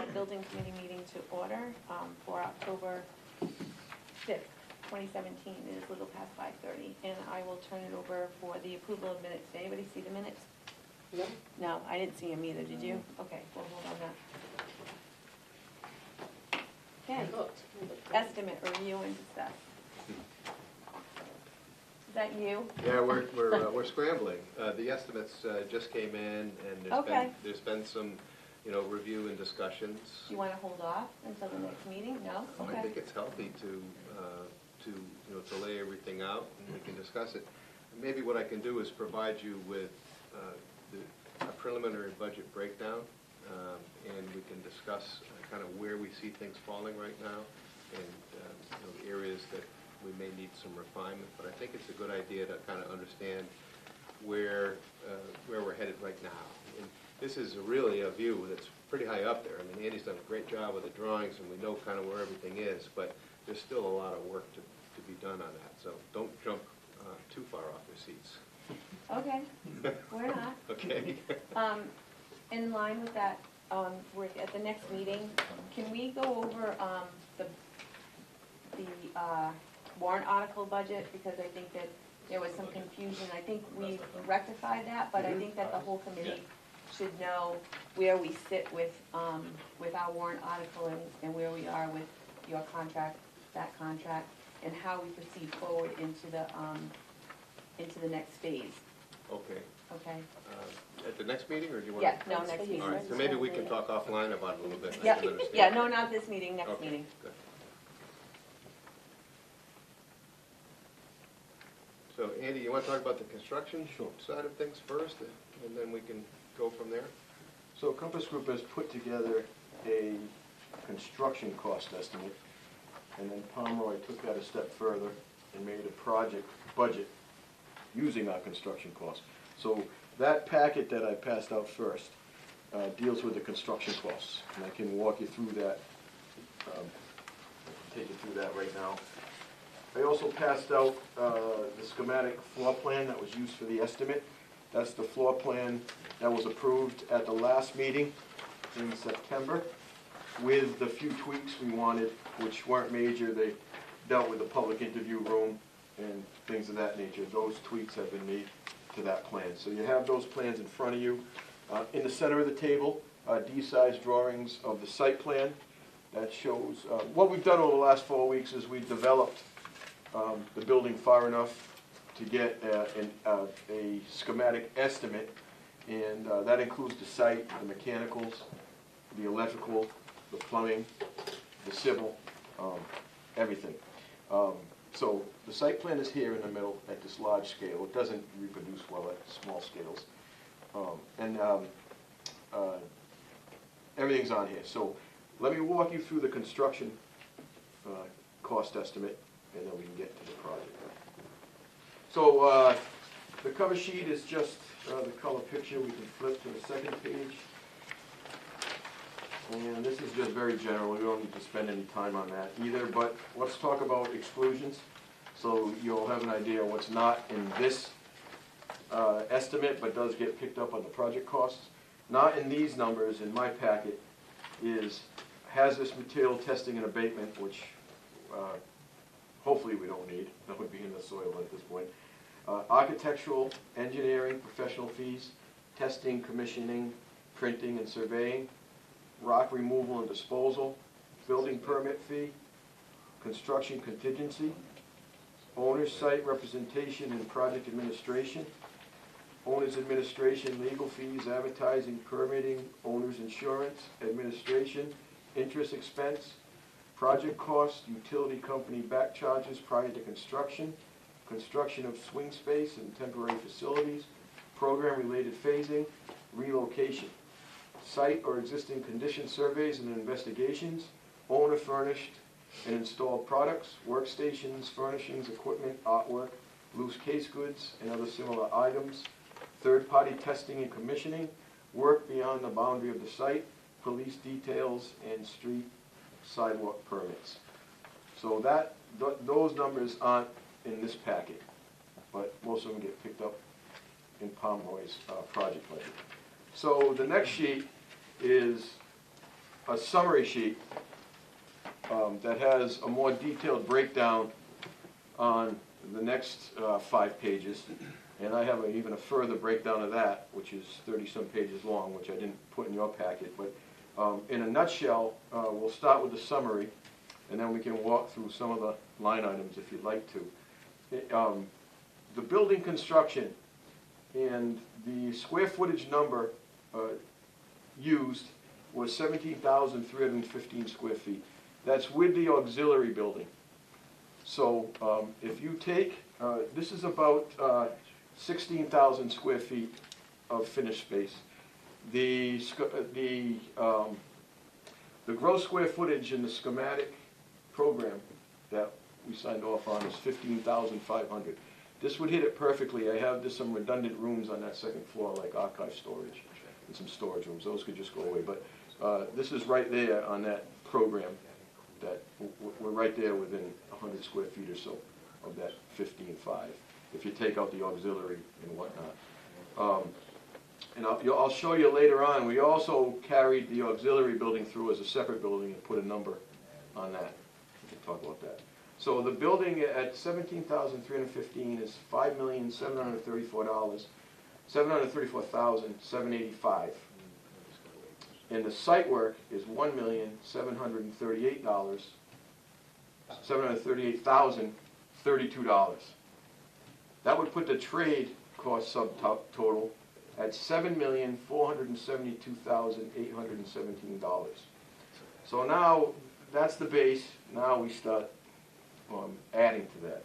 building committee meeting to order for October 5th, 2017. It is a little past 5:30, and I will turn it over for the approval of minutes. Did anybody see the minutes? No. No, I didn't see them either, did you? Okay, well, hold on that. Okay, estimate, review, and discuss. Is that you? Yeah, we're scrambling. The estimates just came in, and there's been some, review and discussions. Do you want to hold off until the next meeting? No? Okay. I think it's healthy to lay everything out, and we can discuss it. Maybe what I can do is provide you with a preliminary budget breakdown, and we can discuss kind of where we see things falling right now, and areas that we may need some refinement. But I think it's a good idea to kind of understand where we're headed right now. And this is really a view that's pretty high up there. I mean, Andy's done a great job with the drawings, and we know kind of where everything is, but there's still a lot of work to be done on that. So don't jump too far off your seats. Okay, we're not. Okay. In line with that, we're at the next meeting, can we go over the warrant article budget? Because I think that there was some confusion. I think we rectified that, but I think that the whole committee should know where we sit with our warrant article and where we are with your contract, that contract, and how we proceed forward into the next phase. Okay. Okay? At the next meeting, or do you want? Yeah, no, next meeting. All right, so maybe we can talk offline about it a little bit. Yeah, I can understand. yeah, no, not this meeting, next Okay, meeting. good. So, Andy, you want to talk about the construction side of things first, and then we can go from there? So Compass Group has put together a construction cost estimate, and then Pomeroy took that a step further and made a project budget using our construction costs. So that packet that I passed out first deals with the construction costs, and I can walk you through that, take you through that right now. I also passed out the schematic floor plan that was used for the estimate. That's the floor plan that was approved at the last meeting in September, with the few tweaks we wanted, which weren't major. They dealt with the public interview room and things of that nature. Those tweaks have been made to that plan. So you have those plans in front of you. In the center of the table are D-size drawings of the site plan. That shows, what we've done over the last 4 weeks is we've developed the building far enough to get a schematic estimate, and that includes the site, the mechanicals, the electrical, the plumbing, the civil, everything. So the site plan is here in the middle at this large scale. It doesn't reproduce well at small scales. Everything's on here. So let me walk you through the construction cost estimate, and then we can get to the project. So the cover sheet is just the color picture. We can flip to the second page. And this is just very general. We don't need to spend any time on that either, but let's talk about exclusions. So you'll have an idea what's not in this estimate, but does get picked up on the project costs. Not in these numbers, in my packet, is hazardous material testing and abatement, which hopefully we don't need. That would be in the soil at this point. Architectural, engineering, professional fees, testing, commissioning, printing, and surveying, rock removal and disposal, building permit fee, construction contingency, owner's site representation and project administration, owner's administration, legal fees, advertising, permitting, owner's insurance, administration, interest expense, project costs, utility company back charges prior to construction, construction of swing space and temporary facilities, program-related phasing, relocation, site or existing condition surveys and investigations, owner furnished and installed products, workstations, furnishings, equipment, artwork, loose case goods, and other similar items, third-party testing and commissioning, work beyond the boundary of the site, police details, and street sidewalk permits. So those numbers aren't in this packet, but most of them get picked up in Pomeroy's project budget. So the next sheet is a summary sheet that has a more detailed breakdown on the next 5 pages. And I have even a further breakdown of that, which is 30-some pages long, which I didn't put in your packet. But in a nutshell, we'll start with the summary, and then we can walk through some of the line items if you'd like to. The building construction and the square footage number used was 17,315 square feet. That's with the auxiliary building. So if you take, this is about 16,000 square feet of finished space. The gross square footage in the schematic program that we signed off on is 15,500. This would hit it perfectly. I have some redundant rooms on that second floor, like archive storage and some storage rooms. Those could just go away. But this is right there on that program. That we're right there within 100 square feet or so of that 15.5, if you take out the auxiliary and whatnot. And I'll show you later on, we also carried the auxiliary building through as a separate building and put a number on that. We can talk about that. So the building at 17,315 is $734,785. And the site work is $738,032. That would put the trade cost subtotal at $7,472,817. So now that's the base. Now we start adding to that.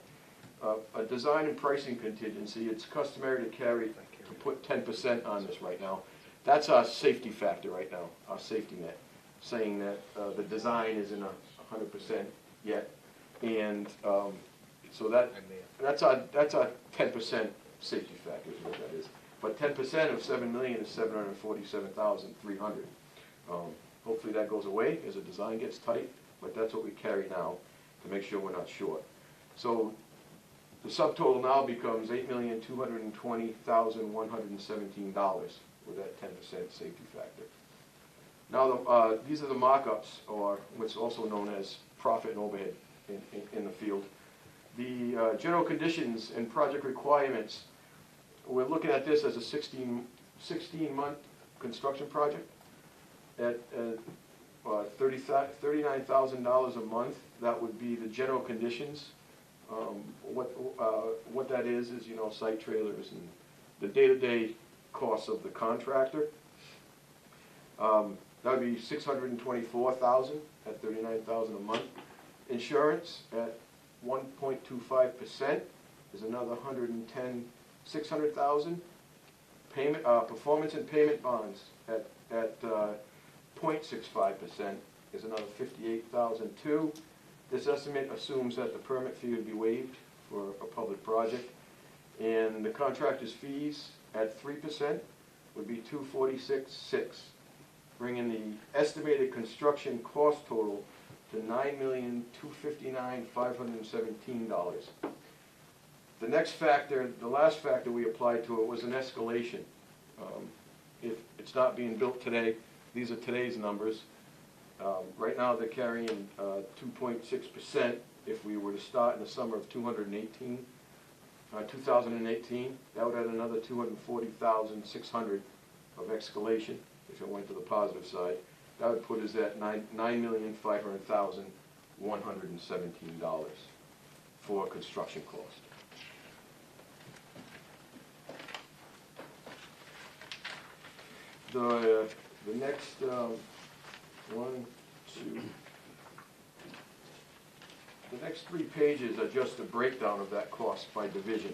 A design and pricing contingency. It's customary to put 10% on this right now. That's our safety factor right now, our safety net, saying that the design isn't 100% yet, and so that's our 10% safety factor is what that is. But 10% of 7 million is 747,300. Hopefully that goes away as the design gets tight, but that's what we carry now to make sure we're not short. So the subtotal now becomes $8,220,117. With that 10% safety factor. Now these are the mock-ups, or what's also known as profit and overhead in the field. The general conditions and project requirements, we're looking at this as a 16-month construction project at $39,000 a month. That would be the general conditions. What that is, site trailers and the day-to-day costs of the contractor. That would be $624,000 at $39,000 a month. Insurance at 1.25% is another $600,000. Payment, performance and payment bonds at 0.65% is another $58,002. This estimate assumes that the permit fee would be waived for a public project, and the contractor's fees at 3% would be $246,600, bringing the estimated construction cost total to $9,259,517. The next factor, the last factor we applied to it was an escalation. If it's not being built today, these are today's numbers. Right now they're carrying 2.6%. If we were to start in the summer of 2018, that would add another $240,600 of escalation if it went to the positive side. That would put us at $9,500,117 for construction cost. The next the next 3 pages are just a breakdown of that cost by division.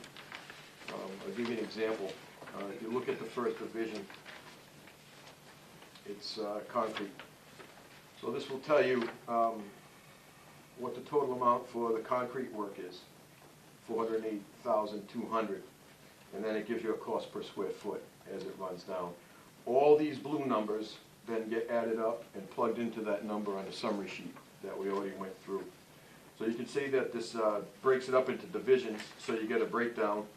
I'll give you an example. If you look at the first division, it's concrete. So this will tell you what the total amount for the concrete work is, $408,200, and then it gives you a cost per square foot as it runs down. All these blue numbers then get added up and plugged into that number on the summary sheet that we already went through. So you can see that this breaks it up into divisions, so you get a breakdown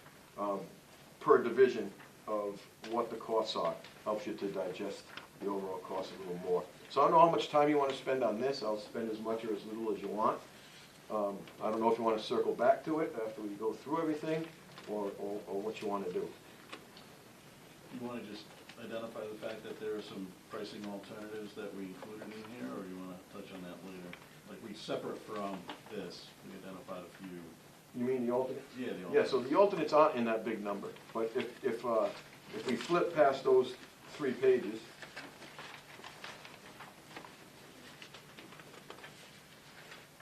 per division of what the costs are. Helps you to digest the overall cost a little more. So I don't know how much time you want to spend on this. I'll spend as much or as little as you want. I don't know if you want to circle back to it after we go through everything, or what you want to do. You want to just identify the fact that there are some pricing alternatives that we included in here, or you want to touch on that later? Like, we separate from this, we identified a few. You mean the alternate? Yeah, the Yeah, so the alternates aren't in that big number, but if we flip past those 3 pages,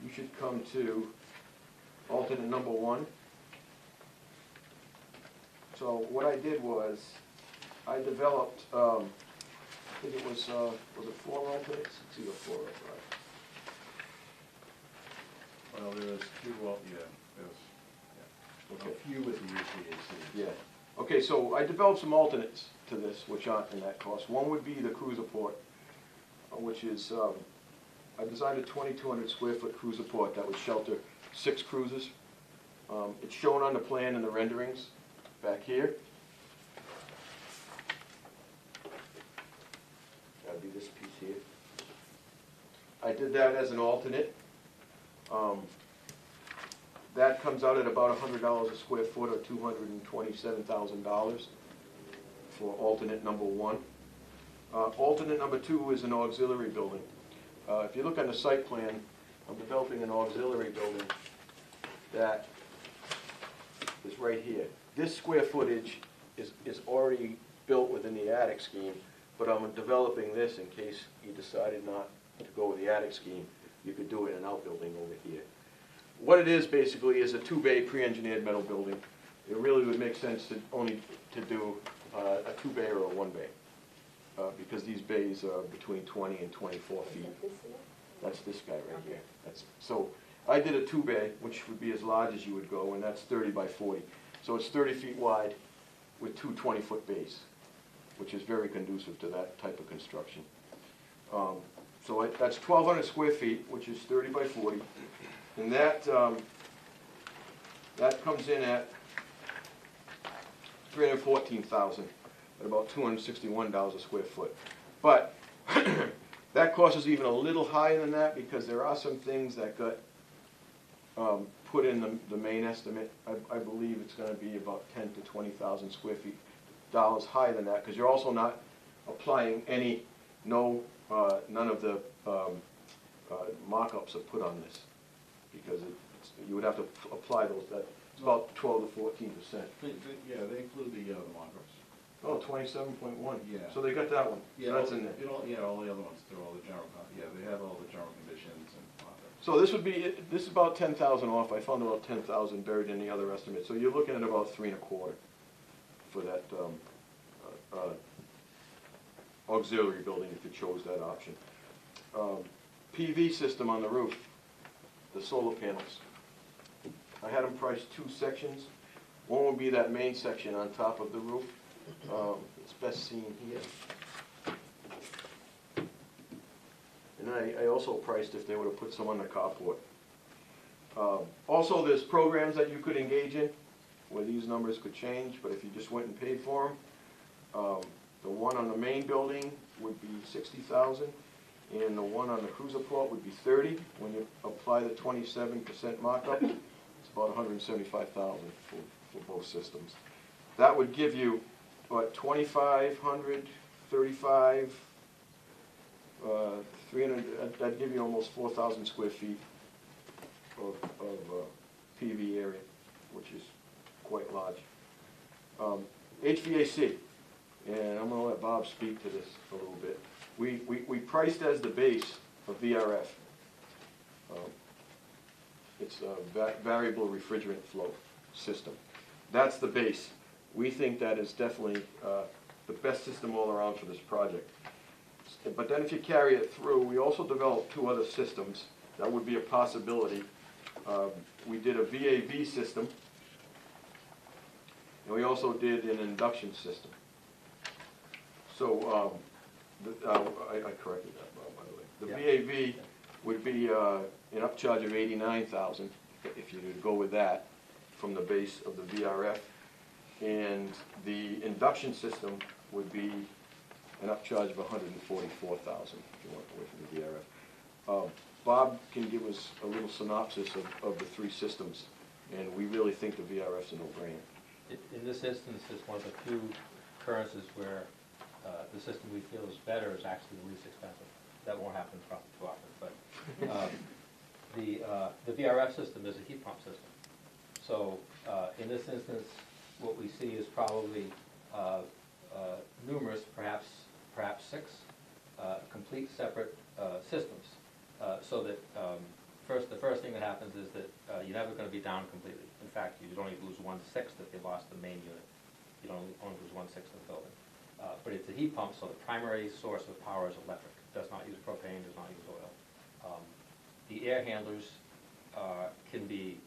you should come to alternate number 1. So what I did was, I developed, I think it was it 4 alternates? It's either 4 or 5. Well, there's 2, there's Okay. a few with the UCAC. Yeah. Okay, so I developed some alternates to this, which aren't in that cost. One would be the cruiser port, which is, I designed a 2,200 square foot cruiser port that would shelter 6 cruisers. It's shown on the plan in the renderings back here. That'd be this piece here. I did that as an alternate. That comes out at about $100 a square foot, or $227,000 for alternate number 1. Alternate number 2 is an auxiliary building. If you look on the site plan, I'm developing an auxiliary building that is right here. This square footage is already built within the attic scheme, but I'm developing this in case you decided not to go with the attic scheme. You could do it in an outbuilding over here. What it is basically is a 2-bay pre-engineered metal building. It really would make sense to only to do a 2-bay or a 1-bay, because these bays are between 20 and 24 feet. That's this guy right here. So I did a 2-bay, which would be as large as you would go, and that's 30 by 40. So it's 30 feet wide with 2 20-foot bays, which is very conducive to that type of construction. So that's 1,200 square feet, which is 30 by 40. And that comes in at $314,000, at about $261 a square foot. But that cost is even a little higher than that, because there are some things that got put in the main estimate. I believe it's going to be about 10 to 20,000 square feet dollars higher than that, because you're also not applying none of the mock-ups are put on this, because you would have to apply those. It's about 12 to 14%. Yeah, they include the mock-ups. Oh, 27.1. Yeah. So they got that one. Yeah, So that's in there. Yeah, all the other ones, they're all the general, yeah, they have all the general conditions and mock-ups. So this is about 10,000 off. I found about 10,000 buried in the other estimate. So you're looking at about 3.25 for that auxiliary building if you chose that option. PV system on the roof, the solar panels. I had them priced 2 sections. One would be that main section on top of the roof. It's best seen here. And I also priced if they would have put some on the carport. Also, there's programs that you could engage in where these numbers could change, but if you just went and paid for them, the one on the main building would be $60,000, and the one on the cruiser port would be $30,000. When you apply the 27% markup, it's about $175,000 for both systems. That would give you, what, 2,500, 35, 300, that'd give you almost 4,000 square feet of PV area, which is quite large. HVAC, and I'm going to let Bob speak to this a little bit. We priced as the base of VRF. It's a variable refrigerant flow system. That's the base. We think that is definitely the best system all around for this project. But then if you carry it through, we also developed 2 other systems. That would be a possibility. We did a VAV system, and we also did an induction system. So, I corrected that, Bob, by the way. The VAV would be an upcharge of $89,000 if you go with that from the base of the VRF. And the induction system would be an upcharge of $144,000 if you want away from the VRF. Bob can give us a little synopsis of the three systems, and we really think the VRF's a no-brainer. In this instance, it's one of the few occurrences where the system we feel is better is actually the least expensive. That won't happen too often, but the VRF system is a heat pump system. So in this instance, what we see is probably numerous, perhaps 6, complete separate systems. So that the first thing that happens is that you're never going to be down completely. In fact, you'd only lose 1/6 if you lost the main unit. You'd only lose 1/6 of the building. But it's a heat pump, so the primary source of power is electric. It does not use propane, does not use oil. The air handlers can be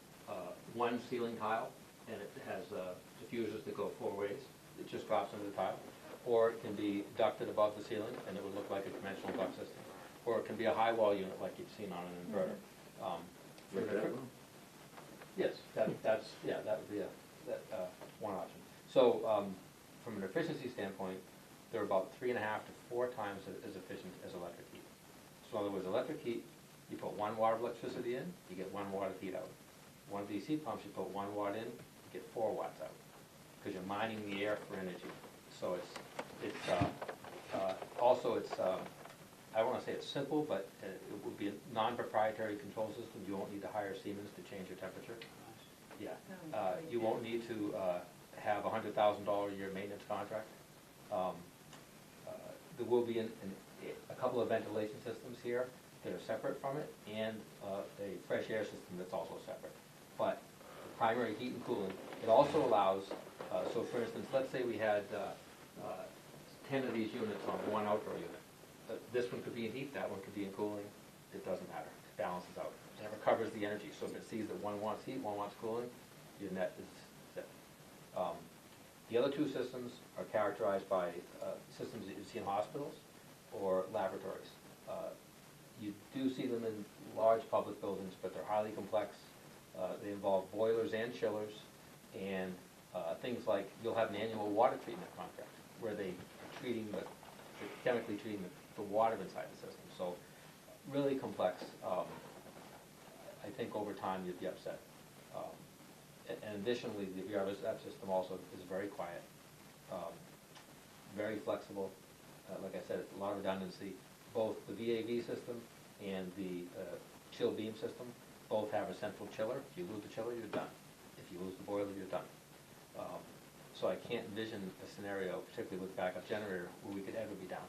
one ceiling tile, and it has diffusers that go 4 ways. It just drops into the tile. Or it can be ducted above the ceiling, and it would look like a conventional duct system. Or it can be a high wall unit like you've seen on an inverter. Like that one? Yes, that would be one option. So from an efficiency standpoint, they're about 3.5 to 4 times as efficient as electric heat. So in other words, electric heat, you put 1 watt of electricity in, you get 1 watt of heat out. One of these heat pumps, you put 1 watt in, you get 4 watts out, because you're mining the air for energy. So I don't want to say it's simple, but it would be a non-proprietary control system. You won't need to hire Siemens to change your temperature. Yeah. You won't need to have a $100,000 a year maintenance contract. There will be a couple of ventilation systems here that are separate from it, and a fresh air system that's also separate. But the primary heat and cooling, it also allows, so for instance, let's say we had 10 of these units on one outdoor unit. This one could be in heat, that one could be in cooling. It doesn't matter. It balances out. It never covers the energy. So if it sees that one wants heat, one wants cooling, your net is set. The other 2 systems are characterized by systems that you see in hospitals or laboratories. You do see them in large public buildings, but they're highly complex. They involve boilers and chillers, and things like you'll have an annual water treatment contract where they're chemically treating the water inside the system. So really complex. I think over time you'd be upset. And additionally, the VRF system also is very quiet, very flexible. Like I said, it's a lot of redundancy. Both the VAV system and the chill beam system both have a central chiller. If you lose the chiller, you're done. If you lose the boiler, you're done. So I can't envision a scenario, particularly with backup generator, where we could ever be down,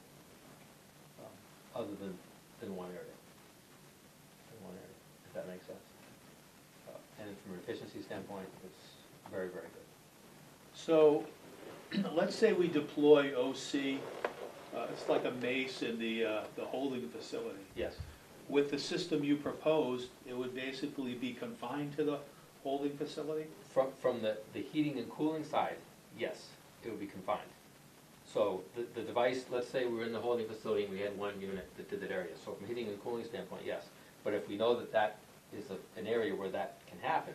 other than one area. If that makes sense. And from an efficiency standpoint, it's very, very good. So, let's say we deploy OC, it's like a mace in the holding facility. Yes. With the system you proposed, it would basically be confined to the holding facility? From the heating and cooling side, yes, it would be confined. So the device, let's say we're in the holding facility and we had one unit that did that area. So from a heating and cooling standpoint, yes. But if we know that that is an area where that can happen,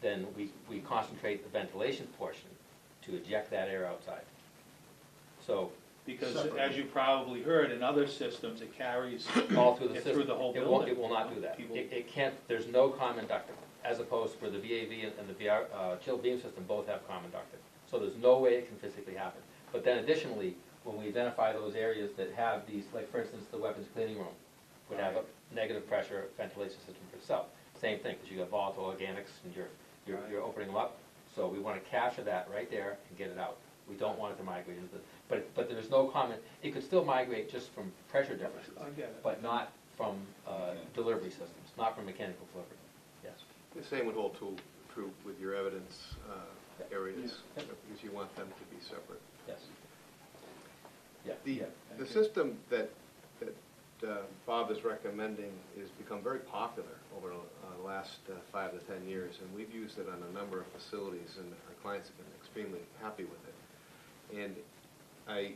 then we concentrate the ventilation portion to eject that air outside. So Because as you probably heard, in other systems, it carries all through the it system. through the whole It building. will not do that. People- It can't, there's no common ducting, as opposed to where the VAV and the chill beam system both have common ducting. So there's no way it can physically happen. But then additionally, when we identify those areas that have these, like for instance, the weapons cleaning room would have a negative pressure ventilation system for itself. Same thing, because you got volatile organics and you're opening them up. So we want to capture that right there and get it out. We don't want it to migrate into the, but there's no common, it could still migrate just from pressure differences. I get it. But not from delivery systems, not from mechanical delivery. Yes. The same would hold true with your evidence areas, Yeah. because you want them to be separate. Yes. Yeah. The system that Bob is recommending has become very popular over the last 5 to 10 years, and we've used it on a number of facilities, and our clients have been extremely happy with it. And I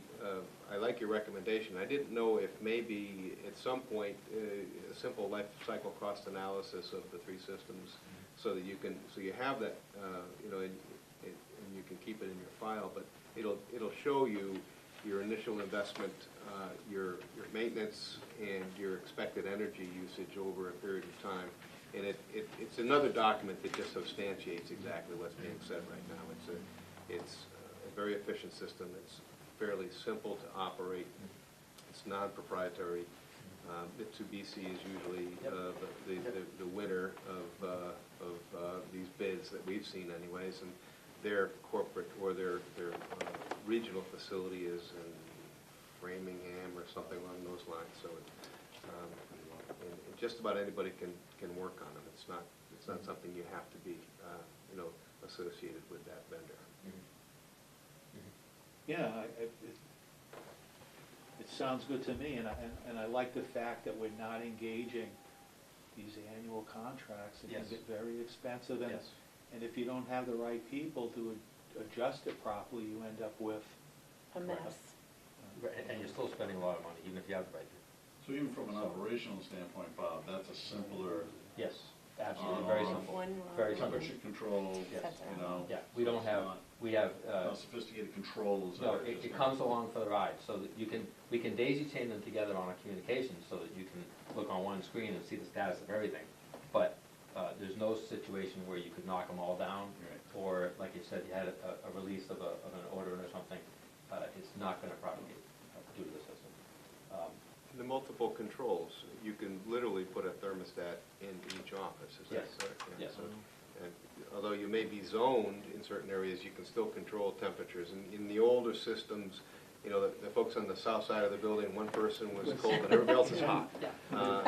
like your recommendation. I didn't know if maybe at some point a simple life cycle cost analysis of the 3 systems, so that you have that, and you can keep it in your file, but it'll show you your initial investment, your maintenance, and your expected energy usage over a period of time. And it's another document that just substantiates exactly what's being said right now. It's a very efficient system. It's fairly simple to operate. It's non-proprietary. Mitsubishi is usually the winner of these bids that we've seen anyways, and their corporate or their regional facility is in Framingham or something along those lines. So and just about anybody can work on them. It's not something you have to be associated with that vendor. Yeah, it sounds good to me, and I like the fact that we're not engaging these annual contracts that can Yes. get very expensive, and, Yes. and if you don't have the right people to adjust it properly, you end up with, A mess. Right, and you're still spending a lot of money, even if you have the right people. So even from an operational standpoint, Bob, that's a simpler Yes, absolutely, very simple, One very simple. temperature control, Yes. you know? Yeah, we don't it's have, not- we have, Not sophisticated controls. no, that are it just- comes along for the ride, so that we can daisy chain them together on a communication, so that you can look on one screen and see the status of everything. But, there's no situation where you could knock them all down, Right. or, like you said, you had a release of an order or something, it's not gonna propagate due to the system. The multiple controls, you can literally put a thermostat in each office, is that Yes. correct? Yeah, Yes. so- And although you may be zoned in certain areas, you can still control temperatures. And in the older systems, the folks on the south side of the building, one person was cold and everybody else is hot.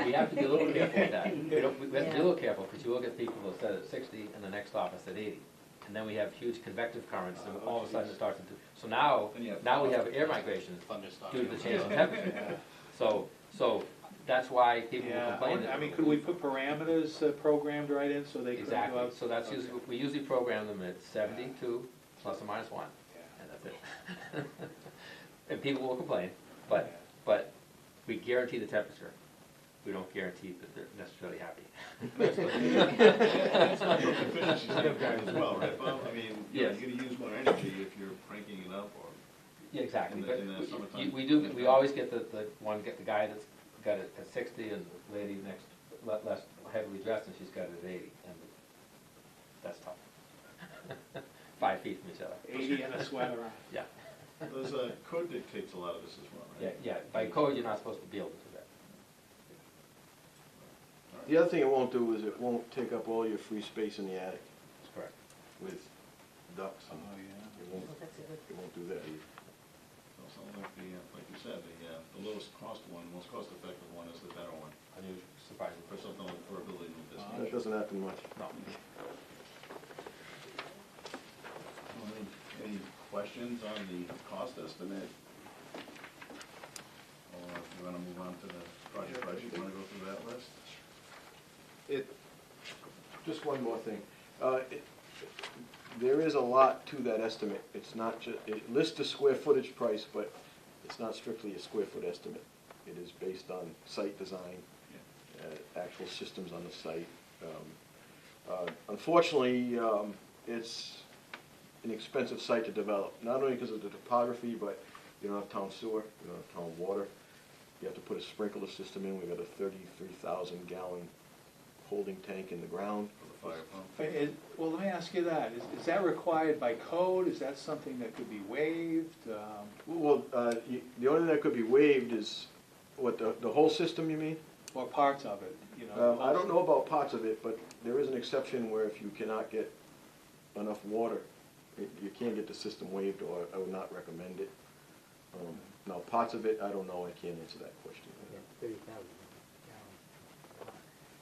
We have to be a little careful with that. We have to be a little careful, because you will get people who set at 60 and the next office at 80. And then we have huge convective currents, and all of a sudden it starts to do, so now we have air migration due to the change in temperature. So that's why people will yeah, complain that. I mean, could we put parameters programmed right in so they could go Exactly, out? so that's usually, we usually program them at 72 plus or minus 1, and that's it. And people will complain, but we guarantee the temperature. We don't guarantee that they're necessarily happy. It's not your efficiency standpoint as well, right, Bob? I mean, Yes. you're gonna use more energy if you're cranking it up, or, Yeah, exactly, In but the summertime. we always get the guy that's got it at 60 and the lady next, less heavily dressed, and she's got it at 80, and that's tough. 5 feet from each other. 80 and a sweater on. Yeah, there's code dictates a lot of this as well, right? yeah, by code, you're not supposed to be able to do that. All right. The other thing it won't do is it won't take up all your free space in the attic That's correct. with ducts. Oh, yeah. It won't do that either. So it sounds like like you said, the lowest cost one, most cost effective one is the better one, Unusual, surprising. for something like, for a building like this. That doesn't happen much. No. Any questions on the cost estimate? Or if you wanna move on to the project price, you wanna go through that list? Just one more thing. There is a lot to that estimate. It's not just, it lists the square footage price, but it's not strictly a square foot estimate. It is based on site design, actual systems on the site. Unfortunately, it's an expensive site to develop, not only because of the topography, but you don't have town sewer, you don't have town water. You have to put a sprinkler system in. We've got a 33,000 gallon holding tank in the ground. For the fire pump? Well, let me ask you that, is that required by code, is that something that could be waived? Well, the only thing that could be waived is, what, the whole system, you mean? Or parts of it, you know? I don't know about parts of it, but there is an exception where if you cannot get enough water, you can get the system waived, or I would not recommend it. Now, parts of it, I don't know, I can't answer that question. 30,000.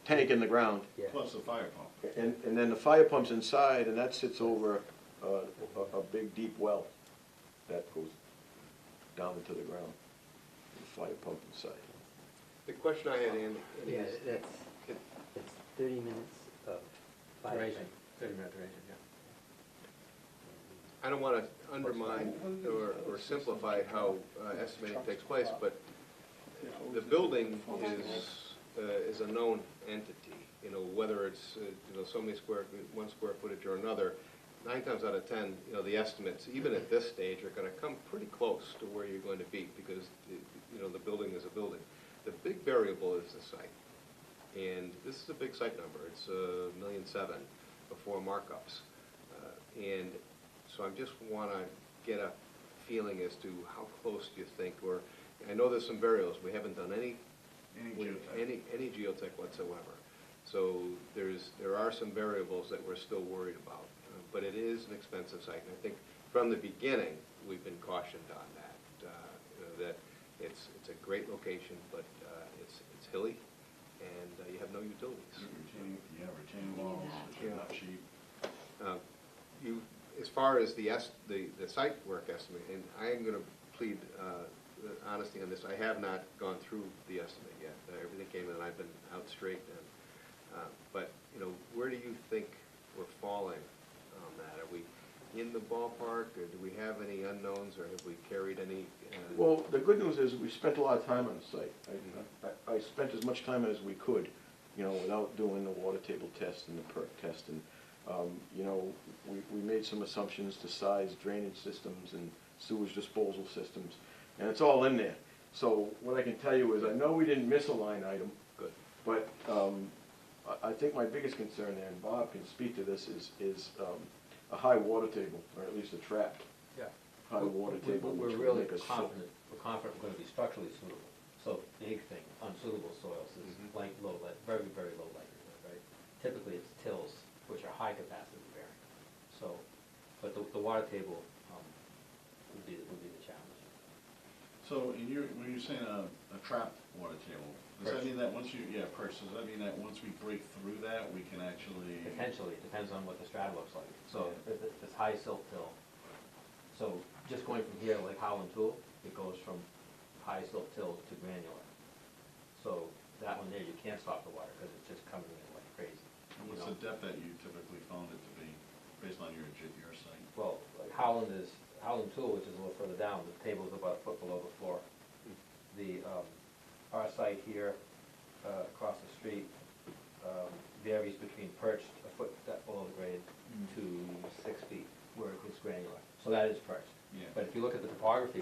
Tank in the ground, Yeah. Plus the fire pump. and then the fire pump's inside, and that sits over a big deep well that goes down into the ground. The fire pump inside. The question I had, Andy, Yeah, is, that's, it's 30 minutes of fire. Duration, 30-minute duration, yeah. I don't want to undermine or simplify how estimating takes place, but the building is a known entity. Whether it's so many 1 square footage or another, 9 times out of 10, you know, the estimates, even at this stage, are gonna come pretty close to where you're going to be, because, you know, the building is a building. The big variable is the site. And this is a big site number, it's $1.7 million before markups. And so I just wanna get a feeling as to how close do you think, or, I know there's some variables, we haven't done any geotech whatsoever. So there are some variables that we're still worried about, but it is an expensive site, and I think from the beginning, we've been cautioned on that, you know, that it's a great location, but it's hilly, and you have no utilities. Retaining walls, which are not cheap. As far as the site work estimate, and I am gonna plead honesty on this, I have not gone through the estimate yet. Everything came in, and I've been out straight, but, you know, where do you think we're falling on that? Are we in the ballpark, or do we have any unknowns, or have we carried any? Well, the good news is we spent a lot of time on the site. I spent as much time as we could, you know, without doing the water table test and the perk test. And, you know, we made some assumptions to size drainage systems and sewage disposal systems, and it's all in there. So what I can tell you is I know we didn't miss a line item. Good. But I think my biggest concern there, and Bob can speak to this, is a high water table, or at least a trapped Yeah. high water table. We're which would really make us confident, we're going to be structurally suitable. So big thing, unsuitable soils is like very, very low likelihood, right? Typically, it's tills, which are high capacity bearing. So, but the water table would be the challenge. So when you're saying a trapped water table, does that mean that once you, perch, does that mean that once we break through that, we can actually? Potentially, it depends on what the strata looks like. So if it's high silt till, so just going from here, like Howland Tool, it goes from high silt till to granular. So that one there, you can't stop the water, because it's just coming in like crazy. And what's the depth that you typically found it to be, based on your site? Well, like Howland Tool, which is a little further down, the table's about a foot below the floor. The, our site here, across the street, varies between perched, a foot below the grade, to 6 feet, where it's granular. So that is perched. Yeah. But if you look at the topography,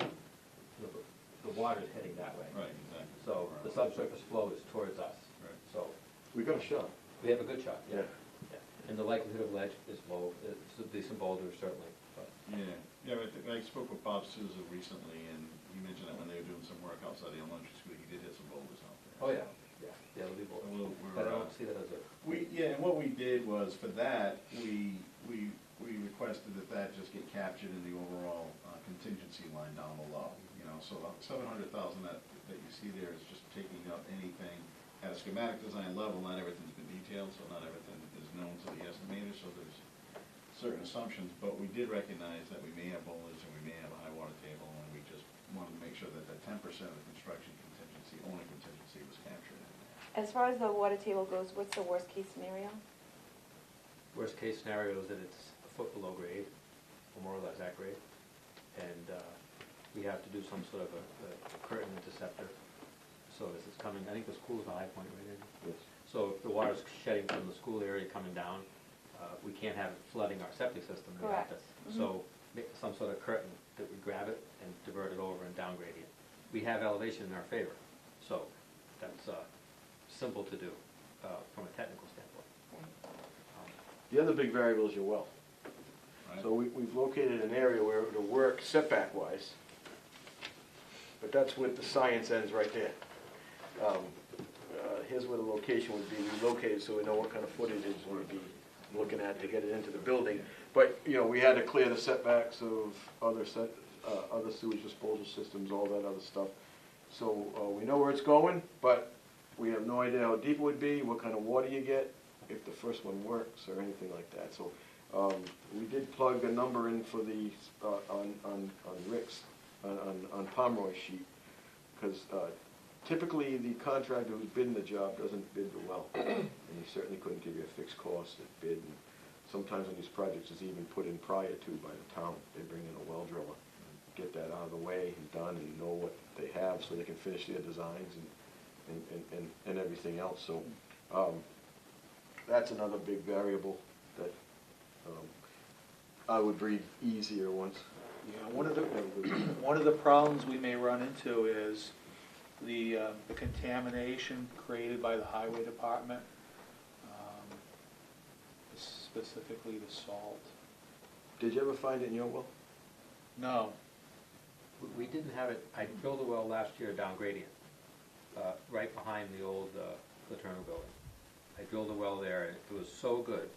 the water's heading that way. Right, exactly. So the subsurface flow is towards us. Right. So We got a shot. we have a good shot, yeah. Yeah. Yeah. And the likelihood of ledge is low, there'll be some boulders certainly, but. Yeah, I spoke with Bob Souza recently, and he mentioned that when they were doing some work outside the elementary school, he did hit some boulders out there. Oh, yeah, there'll be boulders. But I don't see that as a. And what we did was, for that, we requested that just get captured in the overall contingency line down below. You know, so the $700,000 that you see there is just taking up anything at a schematic design level. Not everything's been detailed, so not everything is known to the estimator, so there's certain assumptions, but we did recognize that we may have boulders and we may have a high water table, and we just wanted to make sure that the 10% of the construction contingency, only contingency, was captured in there. As far as the water table goes, what's the worst case scenario? Worst case scenario is that it's a foot below grade, or more or less at grade, and we have to do some sort of a curtain interceptor. So as it's coming, I think the school's the high point, right? Yes. So if the water's shedding from the school area coming down, we can't have it flooding our septic system. We have to- Correct. So make some sort of curtain that we grab it and divert it over and down gradient. We have elevation in our favor, so that's simple to do from a technical standpoint. The other big variable is your well. Right? So we've located an area where it'll work setback-wise, but that's what the science ends right there. Here's where the location would be, we located so we know what kind of footage we'd be looking at to get it into the building. But, you know, we had to clear the setbacks of other sewage disposal systems, all that other stuff. So we know where it's going, but we have no idea how deep it would be, what kind of water you get, if the first one works or anything like that. So we did plug a number in for the, on Rick's, on Pomeroy's sheet, because typically the contractor who's bidding the job doesn't bid the well. And he certainly couldn't give you a fixed cost at bid. And sometimes on these projects it's even put in prior to by the town. They bring in a well driller, get that out of the way and done, and know what they have so they can finish their designs and everything else. So that's another big variable that I would breathe easier once. Yeah, one of the problems we may run into is the contamination created by the highway department, specifically the salt. Did you ever find it in your well? No, We didn't have it, I drilled a well last year down gradient, right behind the old Fraternal building. I drilled a well there, and it was so good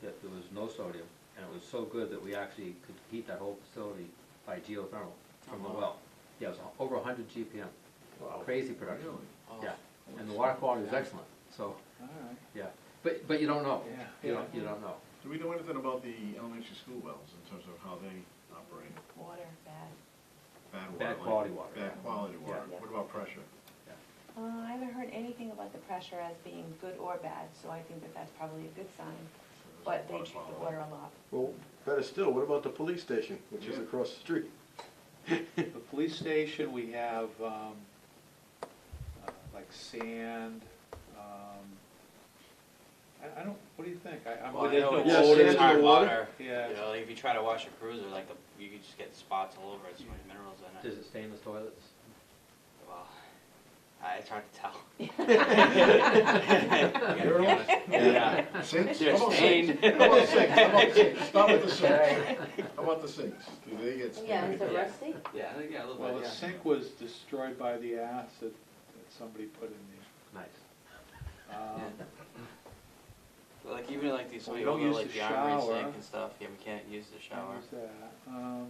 that there was no sodium, and it was so good that we actually could heat that whole facility by geothermal from the well. Yeah, it was over 100 GPM, crazy production. Yeah, and the water quality was excellent, so, all right. yeah. But you don't know. Yeah, You yeah. don't know. Do we know anything about the elementary school wells in terms of how they operate? Water, bad. Bad water? Bad like- quality water. Bad quality water. Yeah. What about pressure? I haven't heard anything about the pressure as being good or bad, so I think that that's probably a good sign. But they treat the water a lot. Well, better still, what about the police station, which is Yeah. across the street? The police station, we have, like sand, I don't, what do you think? I'm, Well, I there's know no it's Yeah, odors. sand it's in hard the water? water. Yeah. You know, like if you try to wash a cruiser, like you could just get spots all over it, so many minerals in Does it. it stain the toilets? Well, it's hard to tell. Urinals? Yeah. Sinks? They're How about stained. sinks? How about sinks? How about sinks? Start with the sinks. How about the sinks? Do they get stained? Yeah, is it rusty? Yeah, a little Well, bit, the yeah. sink was destroyed by the acid that somebody put in Nice. there. But like even like these, Well, some you of don't use like the the armory shower. sink and stuff, yeah, we can't use the shower. What was that?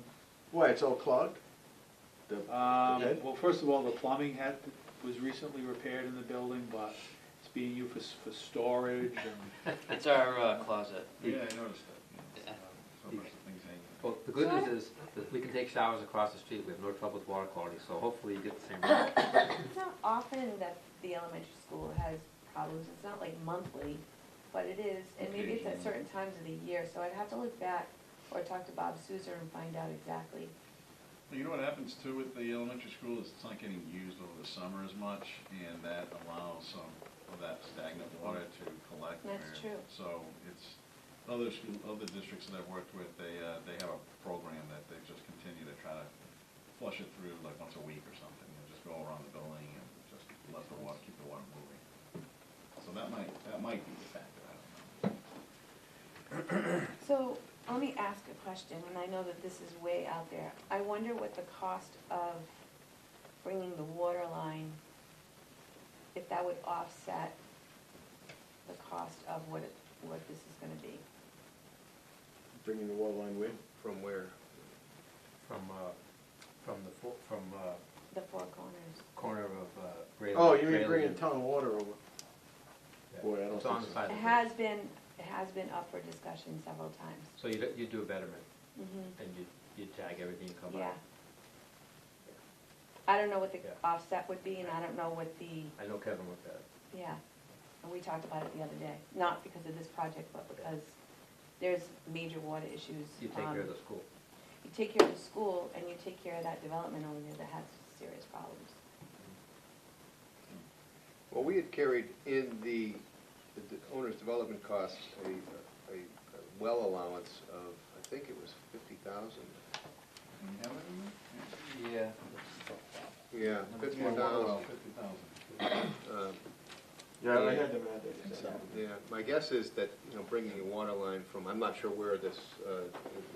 Why, it's all clogged? The head? Well, first of all, the plumbing was recently repaired in the building, but it's being used for storage and, It's our closet. Yeah, I noticed that. Yeah. So much things hanging. Well, the good news is that we can take showers across the street, we have no trouble with water quality, so hopefully you get the same result. It's not often that the elementary school has problems, it's not like monthly, but it is, and maybe it's at certain times of the year, so I'd have to look back or talk to Bob Souza and find out exactly. Well, you know what happens too with the elementary school is it's not getting used over the summer as much, and that allows some of that stagnant water to collect there. That's true. So it's, other districts that I've worked with, they have a program that they just continue to try to flush it through like once a week or something, and just go around the building and just let the water, keep the water moving. So that might be the factor, I don't know. So, let me ask a question, and I know that this is way out there. I wonder what the cost of bringing the water line, if that would offset the cost of what this is gonna be. Bringing the water line where? From where? From The Four Corners. corner of Grayling. Oh, you mean Grayling bringing and- town water over? Yeah. Boy, I don't It's on think the so. side It of the has been up for discussion several times. So you do a betterment, Mm-hmm. and you tag everything you come Yeah. out. I don't know what the Yeah. offset would be, and I don't know what the, I know Kevin looked at it. yeah, and we talked about it the other day, not because of this project, but because there's major water issues. You take care of the school. You take care of the school, and you take care of that development over there that has serious problems. Well, we had carried in the owner's development costs, a well allowance of, I think it was 50,000. Can we have it in there? Yeah. Yeah, Number 50,000. 50,000. Yeah, I had them add that. Yeah, my guess is that, you know, bringing a water line from, I'm not sure where this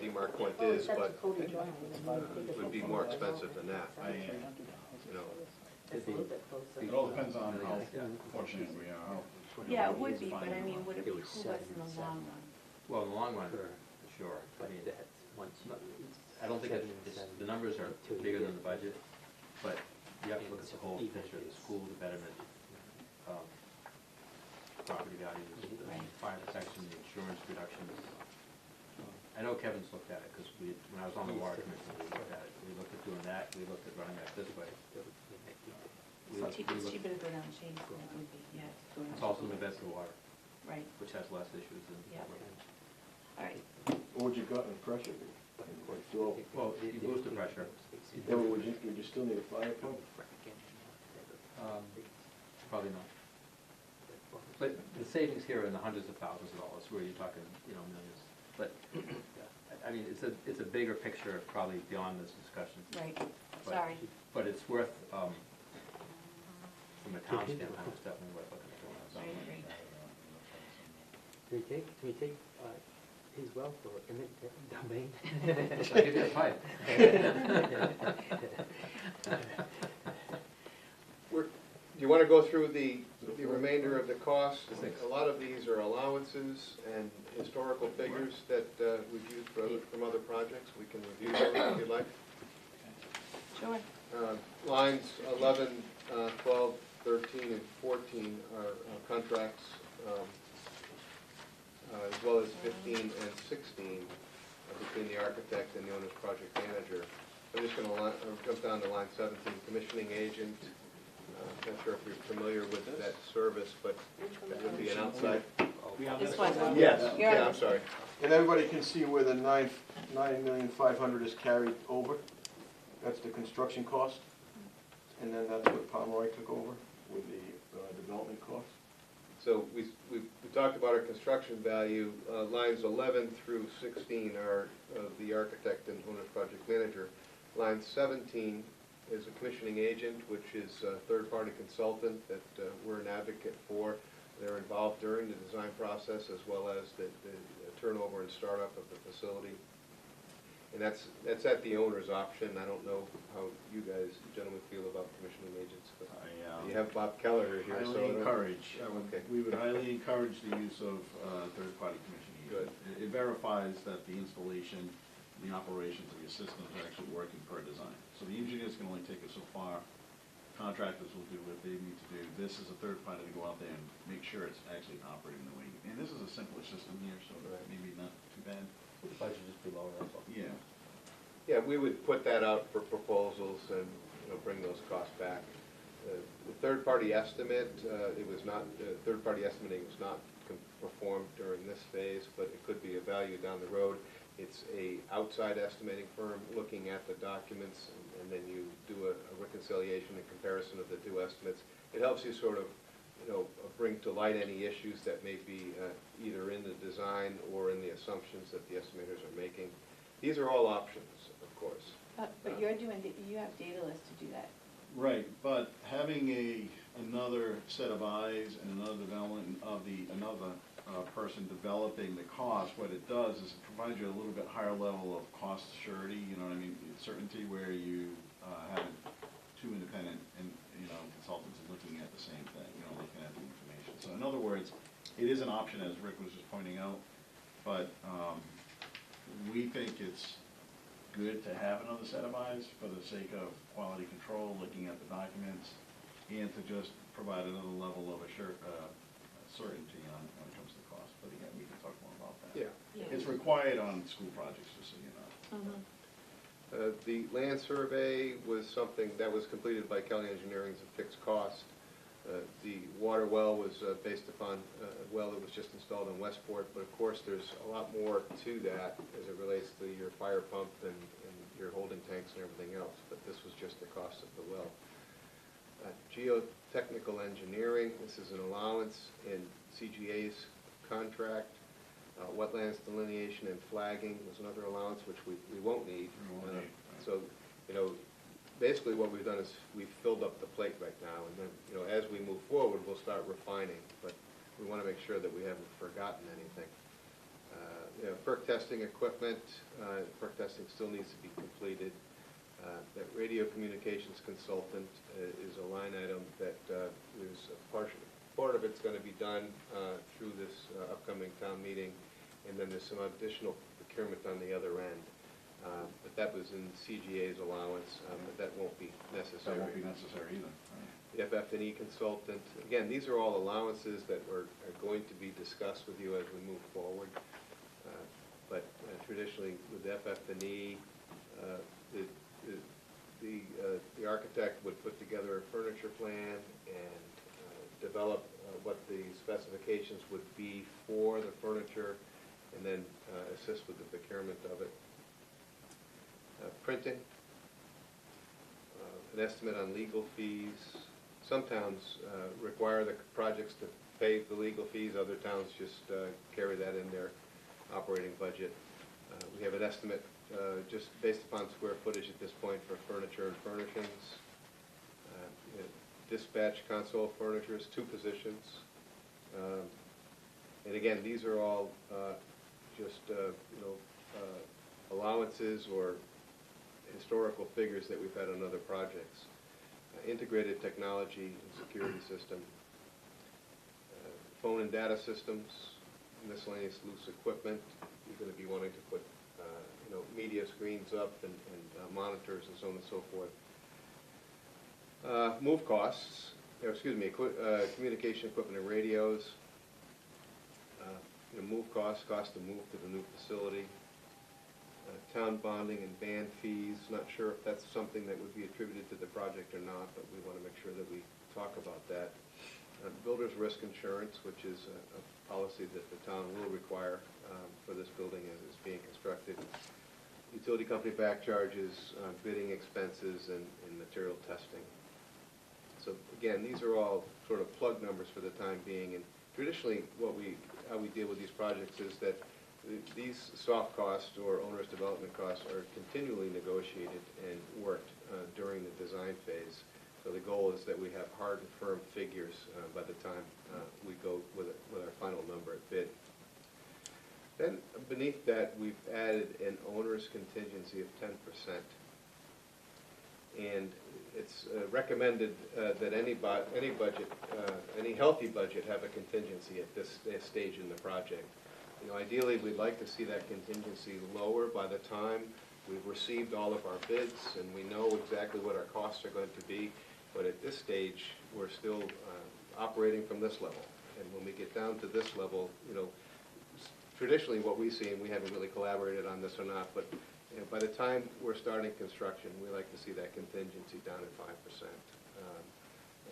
demarc point is, but it would be more expensive than that, you know. It all depends on how fortunate we are, how. Yeah, it would be, but I finding mean, one. would it It behoove was us in the 77. long run? Well, in the long run, sure. I But mean, that's once you. I don't think the numbers are bigger than the budget, but you have to look at the whole Even picture, the if school, the betterment, property values, the Right. fire protection, the insurance reductions. I know Kevin's looked at it, because when I was on the water commission, we looked at it. We looked at doing that, we looked at running that this way. We looked- we It's looked- cheaper to go down Shady School, it would be, yeah. to go down It's also Shady the best of water, School. Right, which has less issues than. Yeah. all right. What would you got in pressure? Like throw? Well, you boost the pressure. Yeah, but would you still need a fire pump? Probably not. But the savings here are in the hundreds of thousands of dollars, where you're talking, millions. But I mean, it's a bigger picture probably beyond this discussion. Right, but- sorry. But it's worth, from a town standpoint, it's definitely worth looking at doing I something. agree. Can we take his well for eminent domain? I'll give you a pipe. Do you want to go through the remainder of the costs? Six. A lot of these are allowances and historical figures that we've used from other projects. We can review those if you'd like. Sure. Lines 11, 12, 13, and 14 are contracts, as well as 15 and 16 between the architect and the owner's project manager. I'm just going to jump down to line 17, commissioning agent. Not sure if you're familiar with that service, but that would be an outside. This one. Yes. You're Yeah, on I'm sorry. And everybody can see where the 9,500,000 is carried over. That's the construction cost. And then that's what Pomeroy took over with the development cost. So we talked about our construction value. Lines 11 through 16 are the architect and owner's project manager. Line 17 is a commissioning agent, which is a third-party consultant that we're an advocate for. They're involved during the design process as well as the turnover and startup of the facility. And that's at the owner's option. I don't know how you guys, gentlemen, feel about commissioning agents, but you have Bob Keller here, so. Highly encourage, Okay. we would highly encourage the use of third-party commissioning agent. It verifies that the installation, the operations of your systems are actually working per design. So the engineers can only take it so far. Contractors will do what they need to do. This is a third party to go out there and make sure it's actually operating the way. And this is a simpler system here, so maybe not too bad. The budget just be lower, that's all. Yeah. Yeah, we would put that out for proposals and, bring those costs back. The third-party estimate, third-party estimating was not performed during this phase, but it could be a value down the road. It's a outside estimating firm looking at the documents, and then you do a reconciliation and comparison of the two estimates. It helps you sort of, bring to light any issues that may be either in the design or in the assumptions that the estimators are making. These are all options, of course. But you have data lists to do that. Right, but having another set of eyes and another development of another person developing the cost, what it does is it provides you a little bit higher level of cost surety, you know what I mean? Certainty where you have two independent consultants looking at the same thing, looking at the information. So in other words, it is an option, as Rick was just pointing out, but we think it's good to have another set of eyes for the sake of quality control, looking at the documents, and to just provide another level of certainty on when it comes to cost. But again, we can talk more about that. Yeah. It's required on school projects, just so you know. Mhm. The land survey was something that was completed by Kelly Engineering as a fixed cost. The water well was based upon a well that was just installed in Westport, but of course there's a lot more to that as it relates to your fire pump and your holding tanks and everything else, but this was just the cost of the well. Geotechnical engineering, this is an allowance in CGA's contract. Wetlands delineation and flagging was another allowance which we won't need. So, basically what we've done is we've filled up the plate right now, and then, as we move forward, we'll start refining, but we want to make sure that we haven't forgotten anything. PERC testing equipment, PERC testing still needs to be completed. That radio communications consultant is a line item that is part of it's going to be done through this upcoming town meeting, and then there's some additional procurement on the other end. But that was in CGA's allowance, but that won't be necessary. That won't be necessary either. Right. The FF&E consultant, again, these are all allowances that are going to be discussed with you as we move forward. But traditionally, with FF&E, the architect would put together a furniture plan and develop what the specifications would be for the furniture, and then assist with the procurement of it. Printing, an estimate on legal fees. Some towns require the projects to pay the legal fees, other towns just carry that in their operating budget. We have an estimate, just based upon square footage at this point for furniture and furnishings. You know, dispatch console furniture is 2 positions. And again, these are all just, allowances or historical figures that we've had on other projects. Integrated technology and security system, phone and data systems, miscellaneous loose equipment. You're going to be wanting to put, media screens up and monitors and so on and so forth. Move costs, communication equipment and radios. Move costs, cost to move to the new facility. Town bonding and band fees, not sure if that's something that would be attributed to the project or not, but we want to make sure that we talk about that. Builder's risk insurance, which is a policy that the town will require for this building as it's being constructed. Utility company back charges, bidding expenses, and material testing. So again, these are all sort of plug numbers for the time being, and traditionally how we deal with these projects is that these soft costs or owner's development costs are continually negotiated and worked during the design phase. So the goal is that we have hard and firm figures by the time we go with our final number at bid. Then beneath that, we've added an owner's contingency of 10%. And it's recommended that any budget, any healthy budget, have a contingency at this stage in the project. Ideally, we'd like to see that contingency lower by the time we've received all of our bids and we know exactly what our costs are going to be. But at this stage, we're still operating from this level. And when we get down to this level, traditionally what we see, and we haven't really collaborated on this or not, but by the time we're starting construction, we like to see that contingency down at 5%.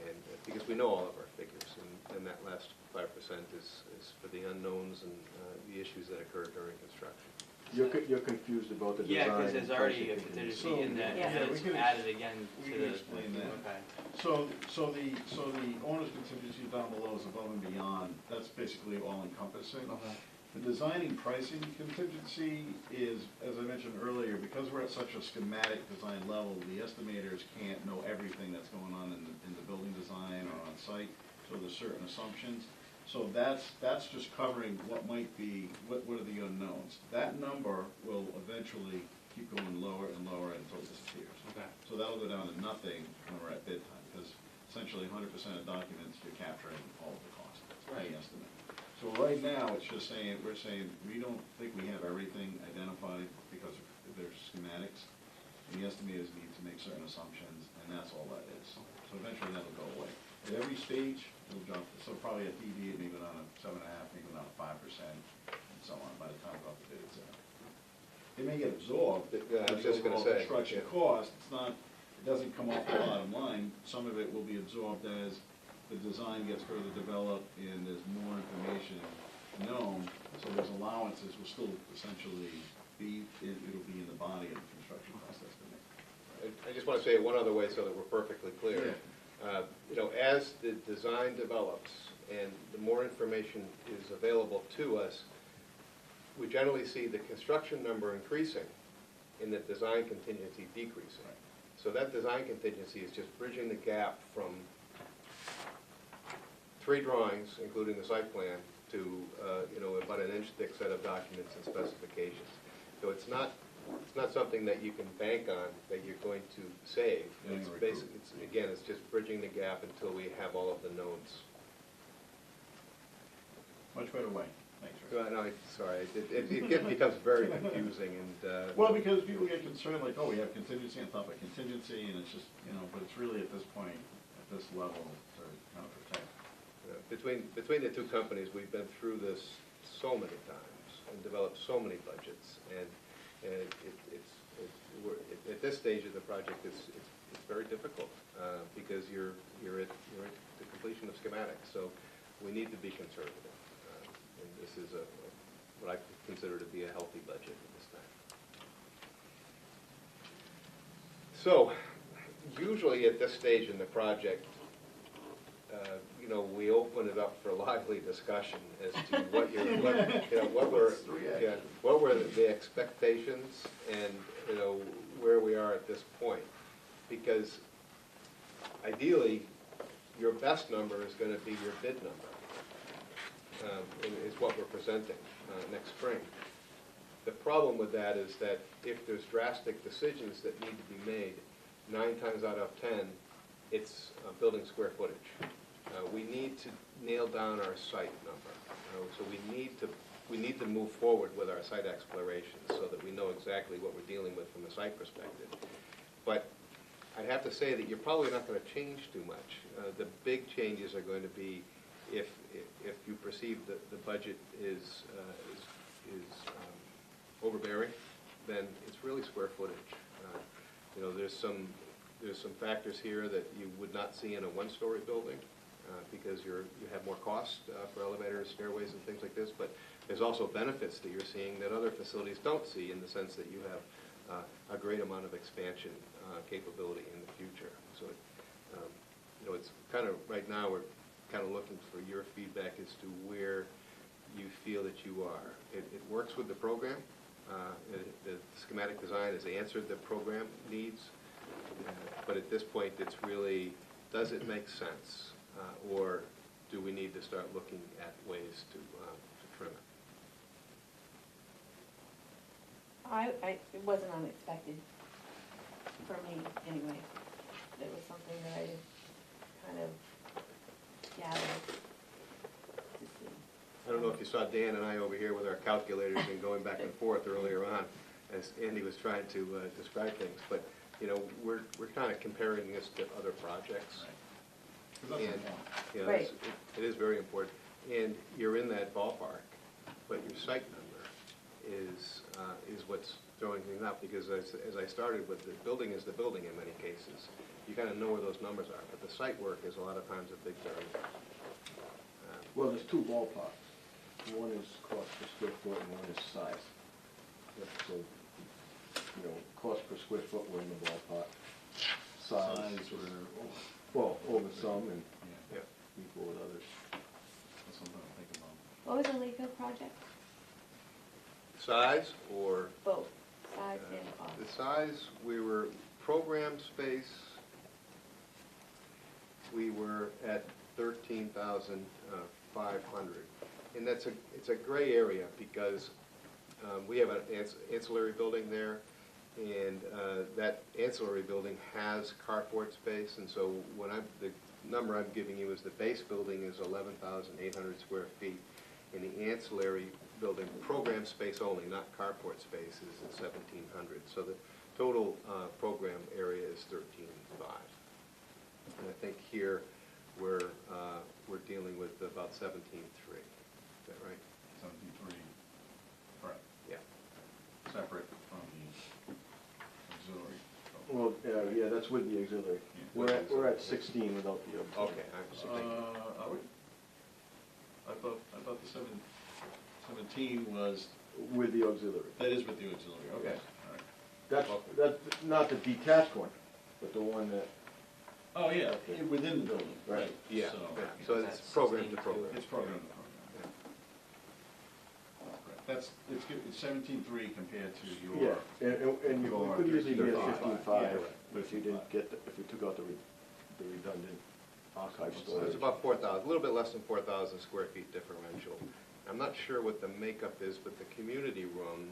And because we know all of our figures, and that last 5% is for the unknowns and the issues that occur during construction. You're confused about the design. Yeah, because there's already a pricing contingency in that, Yeah. and it's we can added again we to can the. explain that. Okay. So the owner's contingency down below is above and beyond, that's basically all encompassing. Okay. The designing pricing contingency is, as I mentioned earlier, because we're at such a schematic design level, the estimators can't know everything that's going on in the building design or on site, so there's certain assumptions. So that's just covering what might be, what are the unknowns. That number will eventually keep going lower and lower until it disappears. Okay. So that'll go down to nothing when we're at bid time, because essentially 100% of documents, you're capturing all of the cost, any estimate. So right now, it's just saying, we're saying, we don't think we have everything identified because there's schematics, and the estimators need to make certain assumptions, and that's all that is. So eventually that'll go away. At every stage, it'll jump, so probably at DD, it may go down to 7.5, may go down to 5%, and so on, by the time we're off the bid, it's it may get absorbed I was in the just gonna overall say, construction yeah. cost, it's not, it doesn't come off the bottom line, some of it will be absorbed as the design gets further developed and there's more information known, so those allowances will still essentially be, it'll be in the body of the construction cost estimate. I just want to say it one other way so that we're perfectly clear. As the design develops and the more information is available to us, we generally see the construction number increasing and the design contingency decreasing. Right. So that design contingency is just bridging the gap from 3 drawings, including the site plan, to about an inch thick set of documents and specifications. So it's not something that you can bank on that you're going to save. Yeah, It's right. basically, it's just bridging the gap until we have all of the nodes. Much better way, thanks, Rick. No, sorry, it becomes very confusing and. Well, because people get concerned, like, oh, we have contingency on top of contingency, and it's just, but it's really at this point, at this level, to kind of protect. Between the 2 companies, we've been through this so many times and developed so many budgets, and at this stage of the project, it's very difficult because you're at the completion of schematics, so we need to be conservative, and this is what I consider to be a healthy budget at this time. So, usually at this stage in the project, you know, we open it up for lively discussion as to what you're, what, you know, what were, yeah, what were the expectations and, you know, where we are at this point. Because ideally, your best number is gonna be your bid number, is what we're presenting next spring. The problem with that is that if there's drastic decisions that need to be made, 9 times out of 10, it's building square footage. We need to nail down our site number. So we need to move forward with our site exploration so that we know exactly what we're dealing with from a site perspective. But I'd have to say that you're probably not going to change too much. The big changes are going to be if you perceive that the budget is overbearing, then it's really square footage. You know, there's some factors here that you would not see in a one-story building because you have more cost for elevators, stairways, and things like this. But there's also benefits that you're seeing that other facilities don't see, in the sense that you have a great amount of expansion capability in the future. So, you know, it's kind of, right now, we're kind of looking for your feedback as to where you feel that you are. It works with the program. The schematic design has answered the program needs, but at this point, it's really, does it make sense? Or do we need to start looking at ways to trim it? It wasn't unexpected for me anyway. It was something that I kind of gathered to see. I don't know if you saw Dan and I over here with our calculators and going back and forth earlier on, as Andy was trying to describe things, but, you know, we're kind of comparing this to other projects. Right. 'Cause that's And, important. you know, Right. it is very important, and you're in that ballpark, but your site number is what's throwing things out, because as I started with, the building is the building in many cases. You kind of know where those numbers are, but the site work is a lot of times a big variable. Well, there's 2 ballparks. One is cost per square foot and one is size. So, you know, cost per square foot, we're in the ballpark. Size, Size or, well, over some and yeah, equal with others. that's something to think about. What was the Lakeville project? Size or? Both, size and cost. The size, we were, program space, we were at 13,500. And it's a gray area because we have an ancillary building there, and that ancillary building has carport space, and so the number I'm giving you is the base building is 11,800 square feet, and the ancillary building, program space only, not carport space, is at 1,700. So the total program area is 13,500. And I think here we're dealing with about 17,300. Is that right? 17.3, correct, Yeah. separate from the auxiliary. Well, yeah, that's with the auxiliary. Yeah. We're at 16 without the auxiliary. Okay, I'm Are we? I thought the 17 was, With the auxiliary. that is with the auxiliary, okay, Yes. all right. That's not the detached one, but the one that, Oh, yeah, within the building, Right. right. Yeah, So, yeah. So it's program to program. it's program to program. Right. It's 17.3 compared to your. yeah, and you your could easily be at 15.5. 15.5, Yeah, but if you didn't get, if we took out the redundant archive So storage. it's about 4,000, a little bit less than 4,000 square feet differential. I'm not sure what the makeup is, but the community room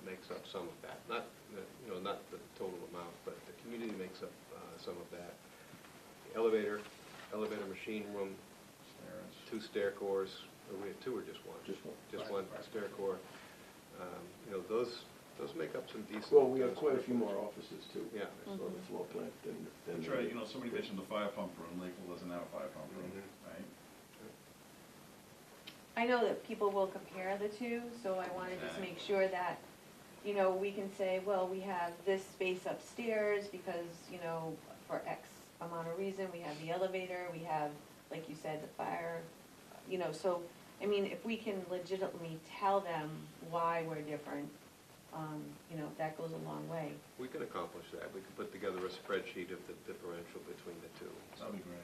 makes up some of that. Not, you know, not the total amount, but the community makes up some of that. Elevator machine room, Stairs. 2 stair cores, or we have 2 or just one? Just one. Just Right, one right. stair core. You know, those make up some decent. Well, we have quite a few more offices too. Yeah. So the floor plan than. That's right, you know, somebody mentioned the fire pump room, Lakeville doesn't have a fire pump room, Mhm. right? I know that people will compare the two, so I wanna just make sure that, you know, we can say, well, we have this space upstairs because, you know, for X amount of reason, we have the elevator, we have, like you said, the fire, you know, so, I mean, if we can legitimately tell them why we're different, you know, that goes a long way. We can accomplish that. We can put together a spreadsheet of the differential between the two. That'd be great.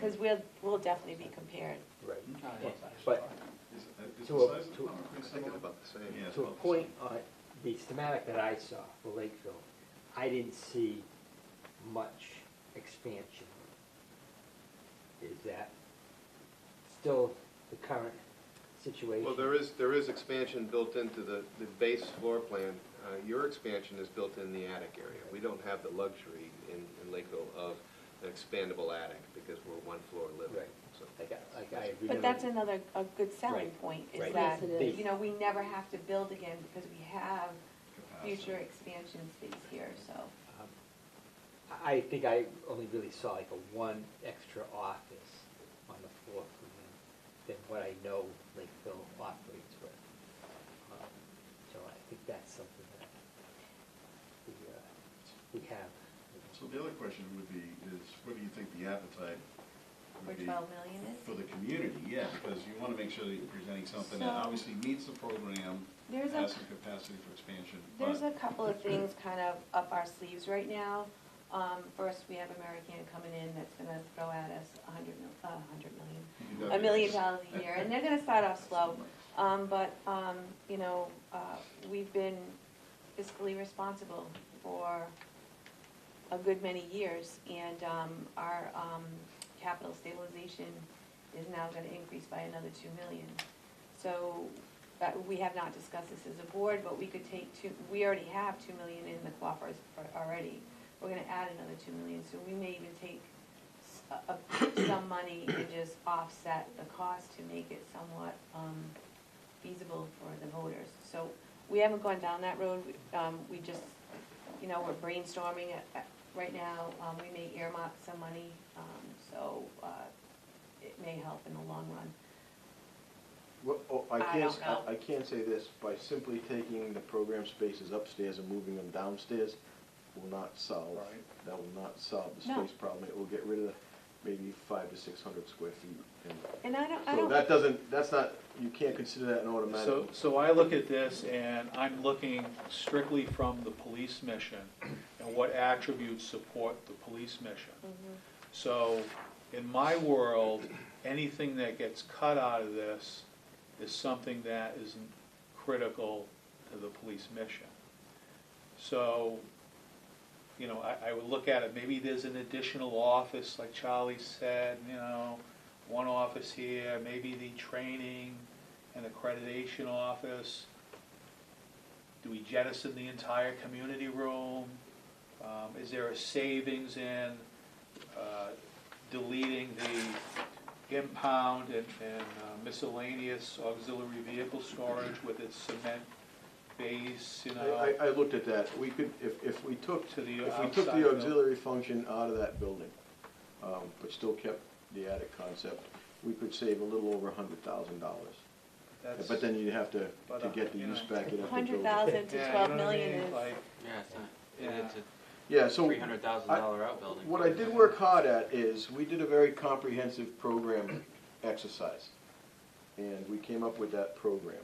Because we'll definitely be compared. Right. Oh, yeah. But Is To the a- size of the to- pond pretty I think similar? it's about the same. Yeah, it's to a about the point, same. the schematic that I saw for Lakeville, I didn't see much expansion. Is that still the current situation? Well, there is expansion built into the base floor plan. Your expansion is built in the attic area. We don't have the luxury in Lakeville of an expandable attic because we're one floor living. Right. So Like I remember. But that's a good selling Right. point, is Right. that, Yes, it is. you know, we never have to build again because we have Capacity. future expansion space here, so. Um, I think I only really saw like one extra office on the floor plan than what I know Lakeville operates with. So I think that's something that we have. So the other question would be, is what do you think the appetite For would be 12 million is? for the community? Yeah, because you want to make sure that you're presenting something that So- obviously meets the program, There's has a, some capacity for expansion, there's but a couple of things kind of up our sleeves right now. First, we have American coming in that's gonna throw at us $1 million a year, and they're gonna start off slow. You know, we've been fiscally responsible for a good many years, and our capital stabilization is now gonna increase by another 2 million. So, we have not discussed this as a board, but we could take we already have 2 million in the coffers already. We're gonna add another 2 million, so we may even take some money and just offset the cost to make it somewhat feasible for the voters. So we haven't gone down that road. We just, you know, we're brainstorming right now. We may earmark some money, so it may help in the long run. I I don't know. I can't say this, by simply taking the program spaces upstairs and moving them downstairs will not solve, Right. that will not solve the No. space problem. It will get rid of maybe 500 to 600 square feet. And I So don't, that doesn't, that's not, you can't consider that an automatic. So I look at this and I'm looking strictly from the police mission and what attributes support the police mission. Mhm. So in my world, anything that gets cut out of this is something that isn't critical to the police mission. So, you know, I would look at it, maybe there's an additional office, like Charlie said, you know, one office here, maybe the training and accreditation office. Do we jettison the entire community room? Is there a savings in deleting the impound and miscellaneous auxiliary vehicle storage with its cement base, you know? I looked at that. We could, if we took, To the if we took outside the of- auxiliary function out of that building, but still kept the attic concept, we could save a little over $100,000. That's- But then you'd have to But, get the you use know. back, you'd have to build. 100,000 to Yeah, you 12 know what I million mean? is, Like, Yeah, it's not, Yeah. it's a Yeah, so. $300,000 outbuilding. What I did work hard at is, we did a very comprehensive program exercise, and we came up with that program.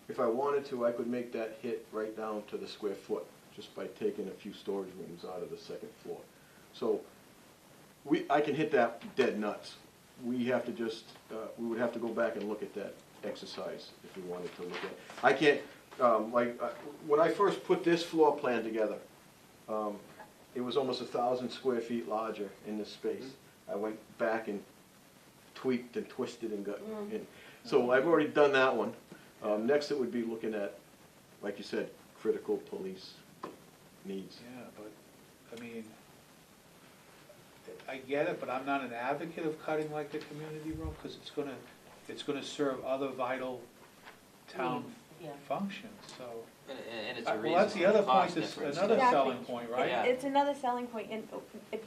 If I wanted to, I could make that hit right down to the square foot, just by taking a few storage rooms out of the second floor. So, I can hit that dead nuts. We have to just, we would have to go back and look at that exercise if we wanted to look at it. I can't, when I first put this floor plan together, it was almost 1,000 square feet larger in this space. I went back and tweaked and twisted and got, and, so I've already done that one. Next it would be looking at, like you said, critical police needs. yeah, but, I mean, I get it, but I'm not an advocate of cutting like the community room, because it's gonna serve other vital town yeah. functions, so. And it's a Well, that's the other reasonable point, cost that's difference. another Exactly. selling point, right? Yeah. It's another selling point,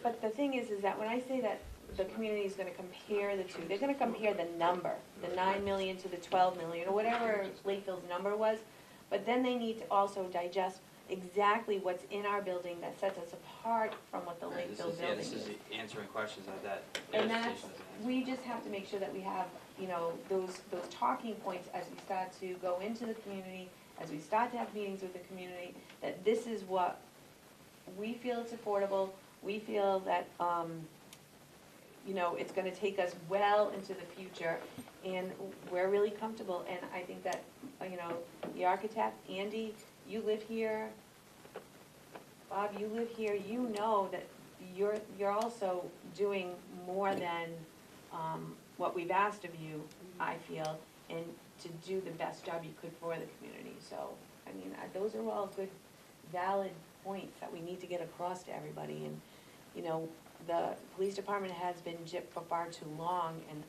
but the thing is that when I say that the community is gonna compare the two, they're gonna compare the number, the 9 million to the 12 million, or whatever Lakeville's number was, but then they need to also digest exactly what's in our building that sets us apart from what the Right, this Lakeville is, building this is. is answering questions that And gas that's, station doesn't answer. we just have to make sure that we have, you know, those talking points as we start to go into the community, as we start to have meetings with the community, that this is what we feel it's affordable, we feel that, you know, it's gonna take us well into the future, and we're really comfortable, and I think that, you know, the architect, Andy, you live here, Bob, you live here, you know that you're also doing more than, what we've asked of you, I feel, and to do the best job you could for the community, so, I mean, those are all good, valid points that we need to get across to everybody, and, you know, the police department has been gypped for far too long, and,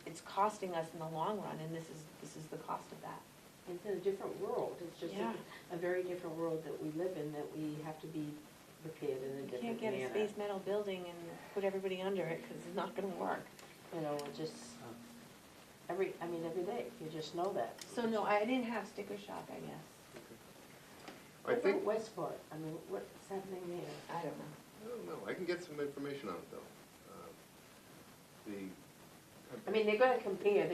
it's costing us in the long run, and this is the cost of that. It's in a different world, it's just Yeah. a very different world that we live in, that we have to be prepared in a You different can't get a manner. space metal building and put everybody under it, because it's not gonna work. You know, it just, every day, you just know that. So, no, I didn't have sticker shock, I guess. I What think, about Westport? I mean, what's happening there? I don't know. I don't know, I can get some information on it, though. I mean, they're going to compare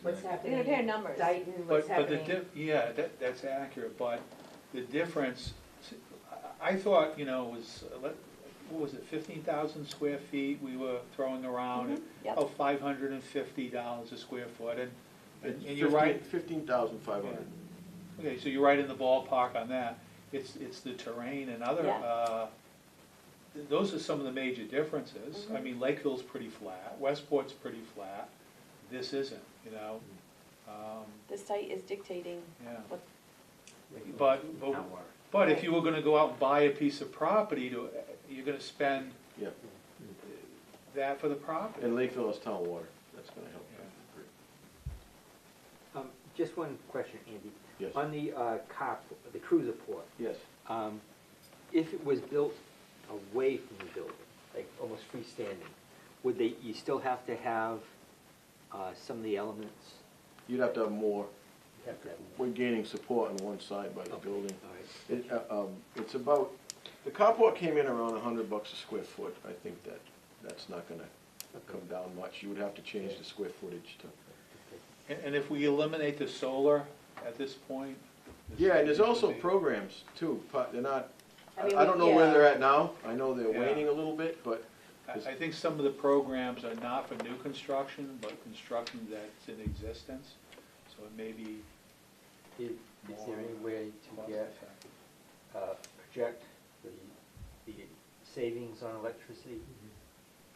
what's They're happening. gonna compare numbers. Dayton, what's But the happening. yeah, that's accurate, but the difference, I thought, you know, was, what was it, 15,000 square feet we were throwing around, Mhm, yep. oh, $550 a square foot, and you're right. 15,500. Okay, so you're right in the ballpark on that. It's the terrain and other, Yeah. those are some of the major differences. I Mhm. mean, Lakeville's pretty flat, Westport's pretty flat, this isn't, you know? The site is dictating Yeah. what, But if you were gonna go out and buy a piece of property you're gonna spend Yeah, that for the property. and Lakeville has town water, that's gonna help. Just one question, Andy. Yes. On the the cruiser port, Yes, if it was built away from the building, like almost freestanding, you still have to have some of the elements? you'd have to have more, You have to have. we're gaining support on one side by the Okay, building. all right. It's about, the carport came in around $100 a square foot. I think that's not gonna come down much. You would have to change the square footage to. And if we eliminate the solar at this point? Yeah, and there's also would be- programs too, they're not, I mean, I don't know where yeah. they're at now. I know they're Yeah. waning a little bit, but I think some of the programs are not for new construction, but construction that's in existence, so it may be Is there any way to cost get, effective. project the savings on electricity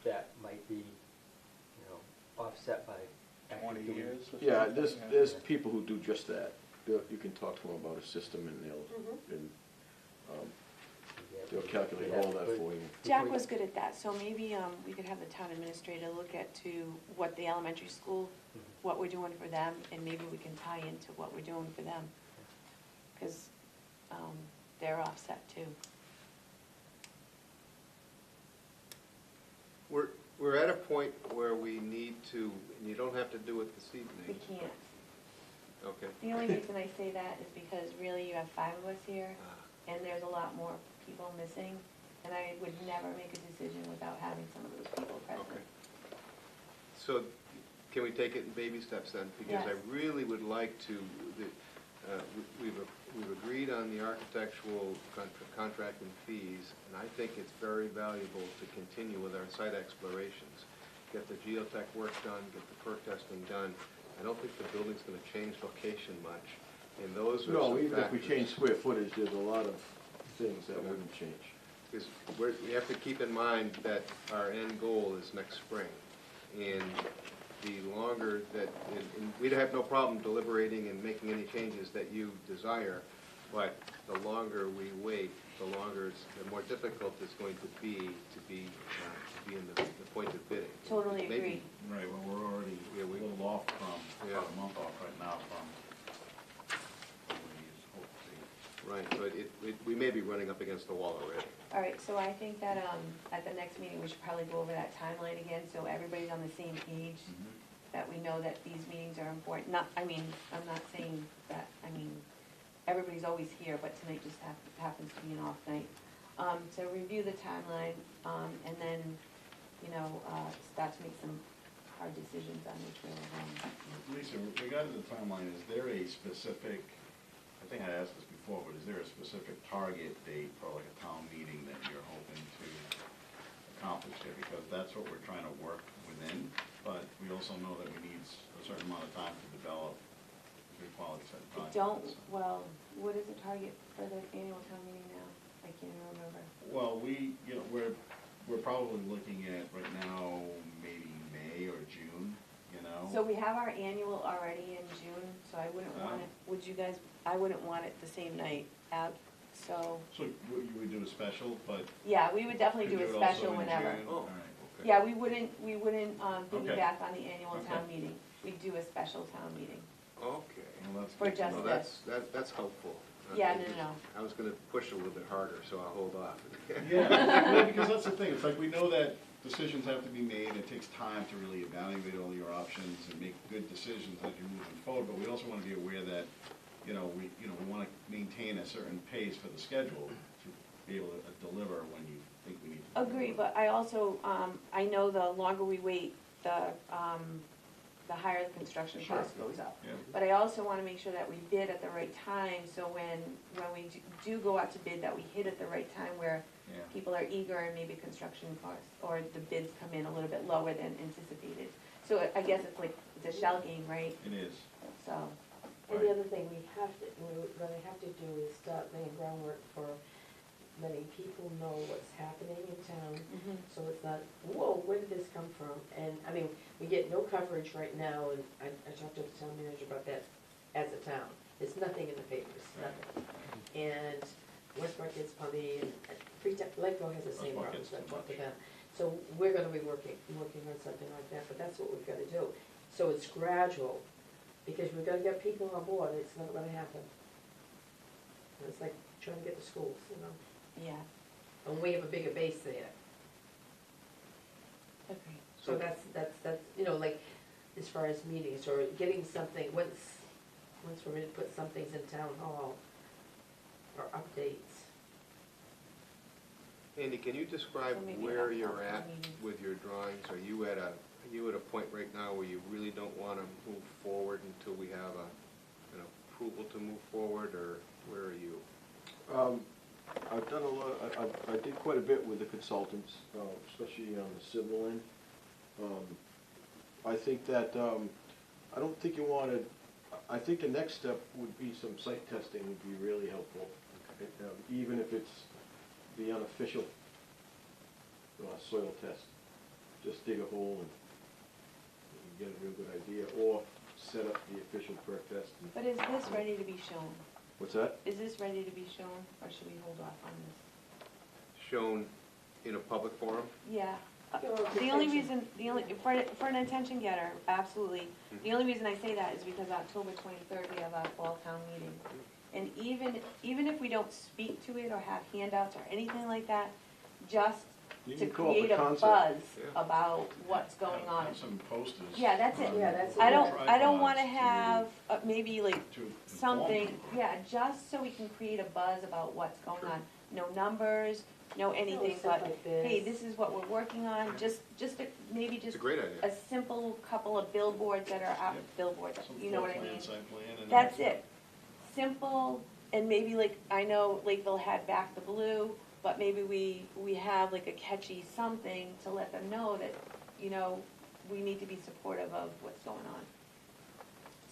that might be, you know, offset by actually 20 doing- years or something? yeah, there's people who do just that. You can talk to them about a system and they'll calculate all that for you. Jack was good at that, so maybe, we could have the town administrator look at to what the elementary school, what we're doing for them, and maybe we can tie into what we're doing for them. Cause, they're offset too. we're at a point where we need to, and you don't have to do it this We evening. can't. Okay. The only reason I say that is because really you have 5 of us here, and there's a lot more people missing, and I would never make a decision without having some of those people present. Okay. So, can we take it in baby steps then? Because I Yes. really would like to, we've agreed on the architectural contract and fees, and I think it's very valuable to continue with our site explorations. Get the geotech work done, get the perk testing done. I don't think the building's gonna change location much, and those are No, some even if we factors. change square footage, there's a lot of things that wouldn't change. Because we have to keep in mind that our end goal is next spring. And the longer that, and we'd have no problem deliberating and making any changes that you desire, but the longer we wait, the more difficult it's going to be in the point of bidding. Totally Maybe- agree. Right, well, we're already Yeah, a little off from, Yeah. about a month off right now from what we hope to see. Right, but we may be running up against the wall already. All right, so I think that, at the next meeting, we should probably go over that timeline again, so everybody's on the same page, that we know that these meetings are important. Not, I mean, I'm not saying that, I mean, everybody's always here, but tonight just happens to be an off night. So review the timeline, and then, you know, start to make some hard decisions on which way we're going. Lisa, regarding the timeline, is there a specific, I think I asked this before, but is there a specific target date for like a town meeting that you're hoping that's what we're trying to work within, but we also know that we need a certain amount of time to develop good quality set of documents. Well, what is the target for the annual town meeting now? I can't even remember. Well, we're probably looking at right now, maybe May or June, So we have our annual already in June, so I wouldn't want it, would you guys, I wouldn't want it the same night, so, So you would do a special, but yeah, we would definitely could do do a it also special in whenever. June? Oh. All right. Okay. Yeah, we wouldn't Okay. piggyback on the annual town Okay. meeting, we'd do a special town meeting. Okay. Well, that's For good to just know. No, that's helpful. Yeah, Okay. no. I was gonna push a little bit harder, so I'll hold off. Yeah, well, because that's the thing, it's like we know that decisions have to be made, it takes time to really evaluate all your options and make good decisions as you're moving forward, but we also wanna be aware that, we wanna maintain a certain pace for the schedule to be able to deliver when you think we need to. Agree, deliver. but I also, I know the longer we wait, the higher the construction Sure. cost goes up. Yeah. But I also wanna make sure that we bid at the right time, so when we do go out to bid, that we hit at the right time where Yeah. people are eager and maybe construction costs, or the bids come in a little bit lower than anticipated. So I guess it's a shell game, right? It is. So, And the other thing we're gonna have to do is start laying groundwork for letting people know what's happening in town. So it's not, whoa, where did this come from? And, I mean, we get no coverage right now, and I talked to the town manager about that as a town. There's nothing in the papers, nothing. And Westport gets probably, and Freetown, Lakeville has the same Westport problems, gets I too talked to much. them. So we're gonna be working on something like that, but that's what we've gotta do. So it's gradual, because we've gotta get people on board, it's not gonna happen. And it's like trying to get to schools, yeah, and we have a bigger base there. agree. So that's, like, as far as meetings, or getting something, once we're ready to put some things in town hall, or updates. Andy, can you describe So maybe where that's you're helpful, at maybe. with your drawings? Are you at a point right now where you really don't wanna move forward until we have an approval to move forward, or where are you? I've done a lot, I did quite a bit with the consultants, especially on the civil end. I think that, I don't think you wanna, I think the next step would be some site testing would be really helpful. Even if it's the unofficial soil test, just dig a hole and you get a real good idea, or set up the official perk test. But is this ready to be shown? What's that? Is this ready to be shown, or should we hold off on this? Shown in a public forum? Yeah, Your the only attention. reason, for an attention getter, absolutely. The only reason I say that is because October 23rd, we have our fall town meeting. And even if we don't speak to it or have handouts or anything like that, just You to can come up with create a concept. buzz Yeah. about what's going on. Have some posters. Yeah, that's it. Yeah, that's it. I don't wanna tripods have, maybe like to inform something, people. yeah, just so we can create a buzz about what's going Sure. on. No numbers, no anything, stuff but, like this. hey, this is what we're working on, maybe It's just a great a idea. simple couple of billboards that are out, Yep. billboards, Some you know floor what I plan, mean? site plan, and That's it. Simple, and maybe like, I know Lakeville had Back the Blue, but maybe we have like a catchy something to let them know that, we need to be supportive of what's going on.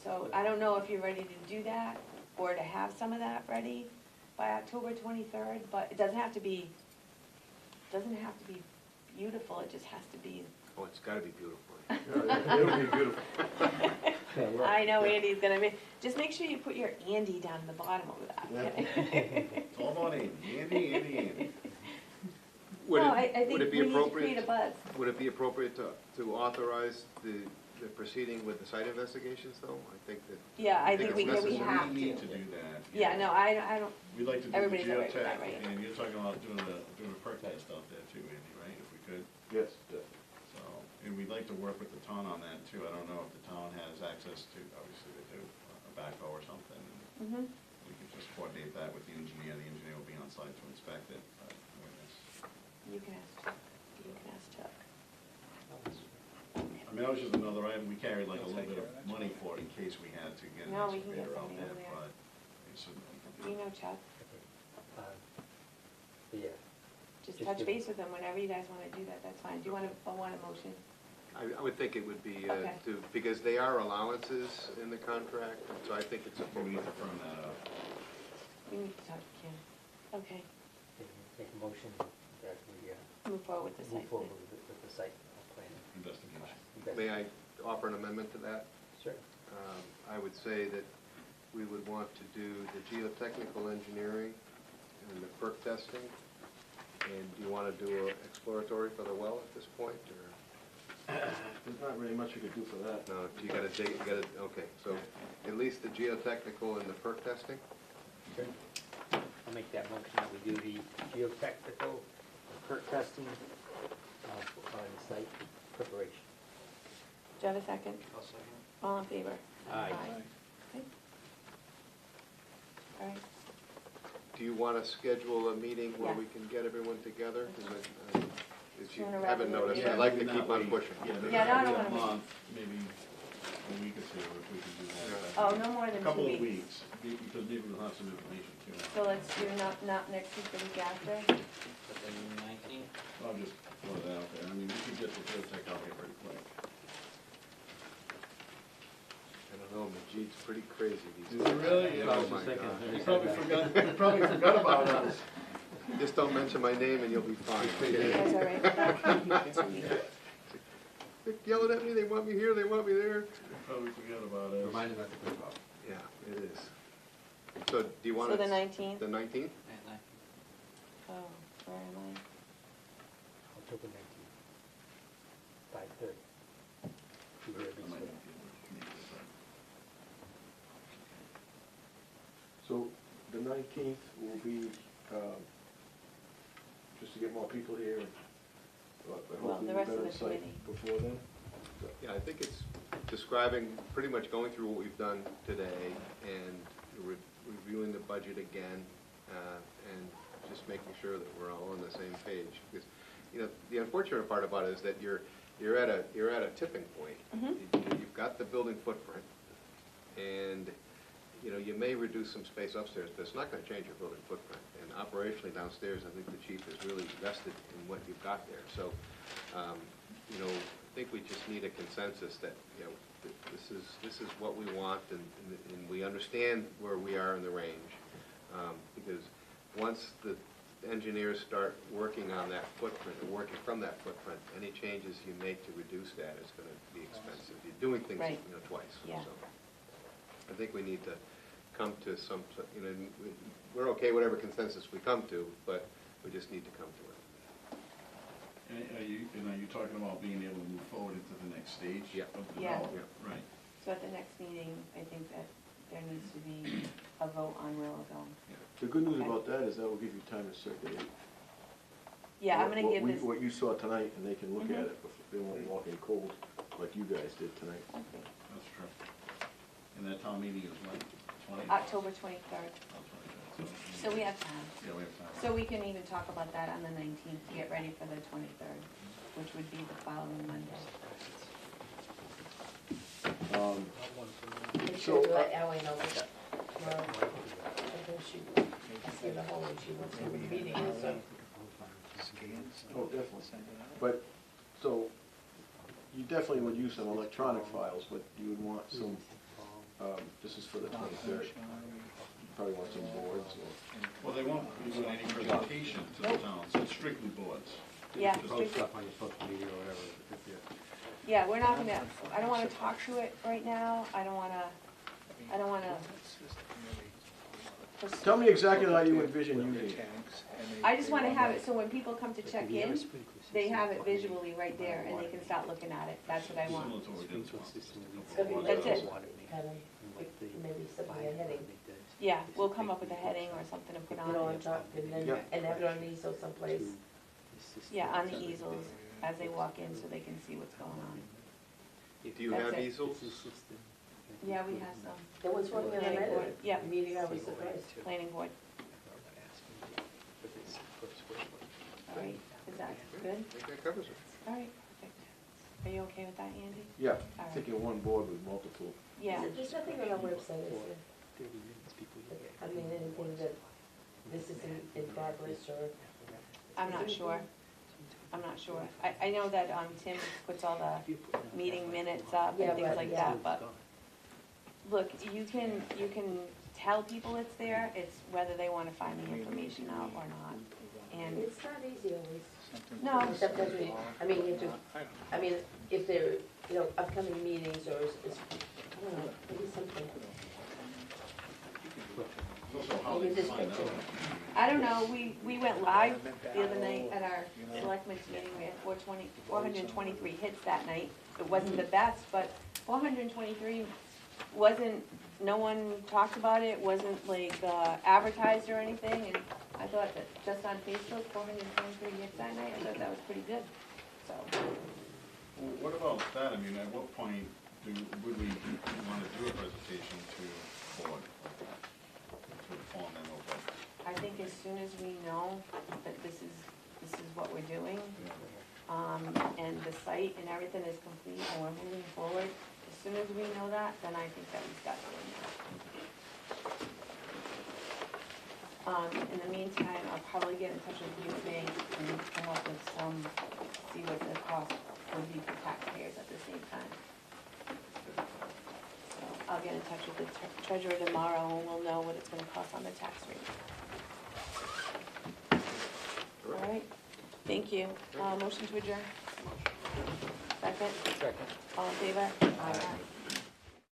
So I don't know if you're ready to do that, or to have some of that ready by October 23rd, but it doesn't have to be beautiful, it just has to be. Oh, it's gotta be beautiful. Yeah, it'll be beautiful. I know Andy's gonna just make sure you put your Andy down at the bottom of that. It's all about Andy. Would No, it- I think would it we be need to create a appropriate? buzz. Would it be appropriate to authorize the proceeding with the site investigations, though? I think that. Yeah, I think think it's we necessary. have We need to. to do that. Yeah, no, I don't, We'd like to do the Everybody's all right with that, geotech, right? and you're talking about doing a perk test out there too, Andy, right, if we could? Yes, definitely. So, and we'd like to work with the town on that too. I don't know if the town has access to, obviously they do, a backhoe or something. mhm. We could just coordinate that with the engineer. The engineer will be on site to inspect it. You can ask Chuck. I mean, that was just another item. We carried like a little bit of money for it in case we had to get an No, we can get excavator out somebody there, over there. but it's certainly. You know Chuck, Yeah, just Just touch give- base with them whenever you guys wanna do that, that's fine. Do you want a motion? I would think it would be Okay. because they are allowances in the contract, and so I think it's We need appropriate. to firm that up. We need to talk to Kim. Okay, Make a motion that we move forward with the move site forward plan. with the site plan. Investigation. May I offer an amendment to that? Sure. I would say that we would want to do the geotechnical engineering and the perk testing. And do you want to do an exploratory for the well at this point, or? There's not really much we could do for that. No, you gotta dig, you gotta, okay, so at least the geotechnical and the perk testing? Sure. I'll make that motion that we do the geotechnical, perk testing on the site preparation. Do you have a second? I'll second. All in favor? Aye. Okay. All right, Do you want to schedule a meeting where Yeah. we can get everyone together? 'Cause if you Sooner rather haven't than noticed, later. I'd like to maybe keep not on wait. pushing. Yeah, maybe Yeah, no, I maybe don't a wanna wait. month, maybe a week or two, if we can do that. oh, no more than 2 weeks. A couple of weeks, because maybe we'll have some information too. So let's do not next week, the week after? But then 19th? I'll just throw it out there, I mean, we could get the geotech out here pretty quick. I don't know, Majid's pretty crazy these Is days. it really? Yeah, I Oh was my just thinking, God. you probably forgot about us. Just don't mention my name and you'll be fine. You guys all right with that? 2 weeks. They're yelling at me, they want me here, they want me there. You probably forgot about us. Remind them not to put it off. Yeah, it is. So do you want So to? the 19th? The 19th? At 19th. Oh, where am I? October 19th, 5:30. Be there I might before. not be able to make this up. So the 19th will be, just to get more people here, and Well, hopefully the we've rest got of a the site committee. before then. Yeah, I think it's describing, pretty much going through what we've done today and reviewing the budget again, and just making sure that we're all on the same page. Because, you know, the unfortunate part about it is that you're at a tipping point. You've got the building footprint, and, you know, you may reduce some space upstairs, but it's not gonna change your building footprint. And operationally downstairs, I think the chief is really vested in what you've got there. So, you know, I think we just need a consensus that, you know, this is what we want, and we understand where we are in the range. Because once the engineers start working on that footprint, or working from that footprint, any changes you make to reduce that is gonna be expensive. You're doing things, Right. you know, twice, Yeah. so. I think we need to come to some, you know, we're okay whatever consensus we come to, but we just need to come to it. And are you talking about being able to move forward into the next stage Yeah. of Yeah. development? Right. So at the next meeting, I think that there needs to be a vote on where we're going. The good news Okay. about that is that will give you time to circulate. Yeah, I'm what- gonna what give we- this, What you saw tonight, and they can look Mhm. at it, before they won't walk in cold like you guys did tonight. okay, That's true. And that town meeting is when? 20? October 23rd. So we have time. Yeah, we have time. So we can even talk about that on the 19th to get ready for the 23rd, which would be the following Monday. Make So, sure to let Ally know that tomorrow, I think she, I see the whole, she wants to have a meeting, so. Oh, definitely. But, so, you definitely would use some electronic files, but you would want some, this is for the 23rd. You probably want some boards or. Well, they won't be doing any presentation to the town, so it's strictly boards. Yeah, Just Post strictly- stuff on your social media or whatever. yeah, we're not gonna, I don't wanna talk to it right now, I don't wanna. Tell me exactly how you envision using it. I just wanna have it so when people come to check in, they have it visually right there and they can start looking at it, that's what I want. Similar to what we did this month. It's gonna be That's it. kind of, maybe something a heading, Yeah, we'll come up with a heading or something to put you know, on on it. top, and then, Yep. and have it on easel someplace. Yeah, on the easels as they walk in so they can see what's going on. Do you That's have it. easels? Yeah, we have some, There was one the other Planning night board, at yeah. a meeting, I was surprised. planning board, all right, is that good? I think that covers it. All right, perfect. Are you okay with that, Andy? Yeah, All right. thinking one board with multiple. Yeah, There's nothing on our website, is there? I mean, anything that, this isn't in progress, or I'm not sure. I'm not sure. I know that, Tim puts all the meeting minutes up Yeah, and things right, like yeah. that, but, look, you can tell people it's there, it's whether they wanna find the information out or not. And, It's not easy always. no, Except as we, I mean, you have to, I mean, if there, you know, upcoming meetings or is, I don't know, maybe something. Also, how Maybe they this find picture. out. I don't know, we went live the other night at our selectmen's meeting, we had 423 hits that night. It wasn't the best, but 423 wasn't, no one talked about it, wasn't like advertised or anything, and I thought that just on Facebook, 423 hits that night, I thought that was pretty good, so. Well, what about that? I mean, at what point would we want to do a presentation to the board like that? To inform them of what? I think as soon as we know that this is what we're doing, and the site and everything is complete and we're moving forward, as soon as we know that, then I think that we start doing that. In the meantime, I'll probably get in touch with you, May, and come up with see what the cost would be for taxpayers at the same time. So I'll get in touch with the treasurer tomorrow and we'll know what it's gonna cost on the tax rate. All right, thank you. Motion to adjourn? Second? Second. All in favor? Aye.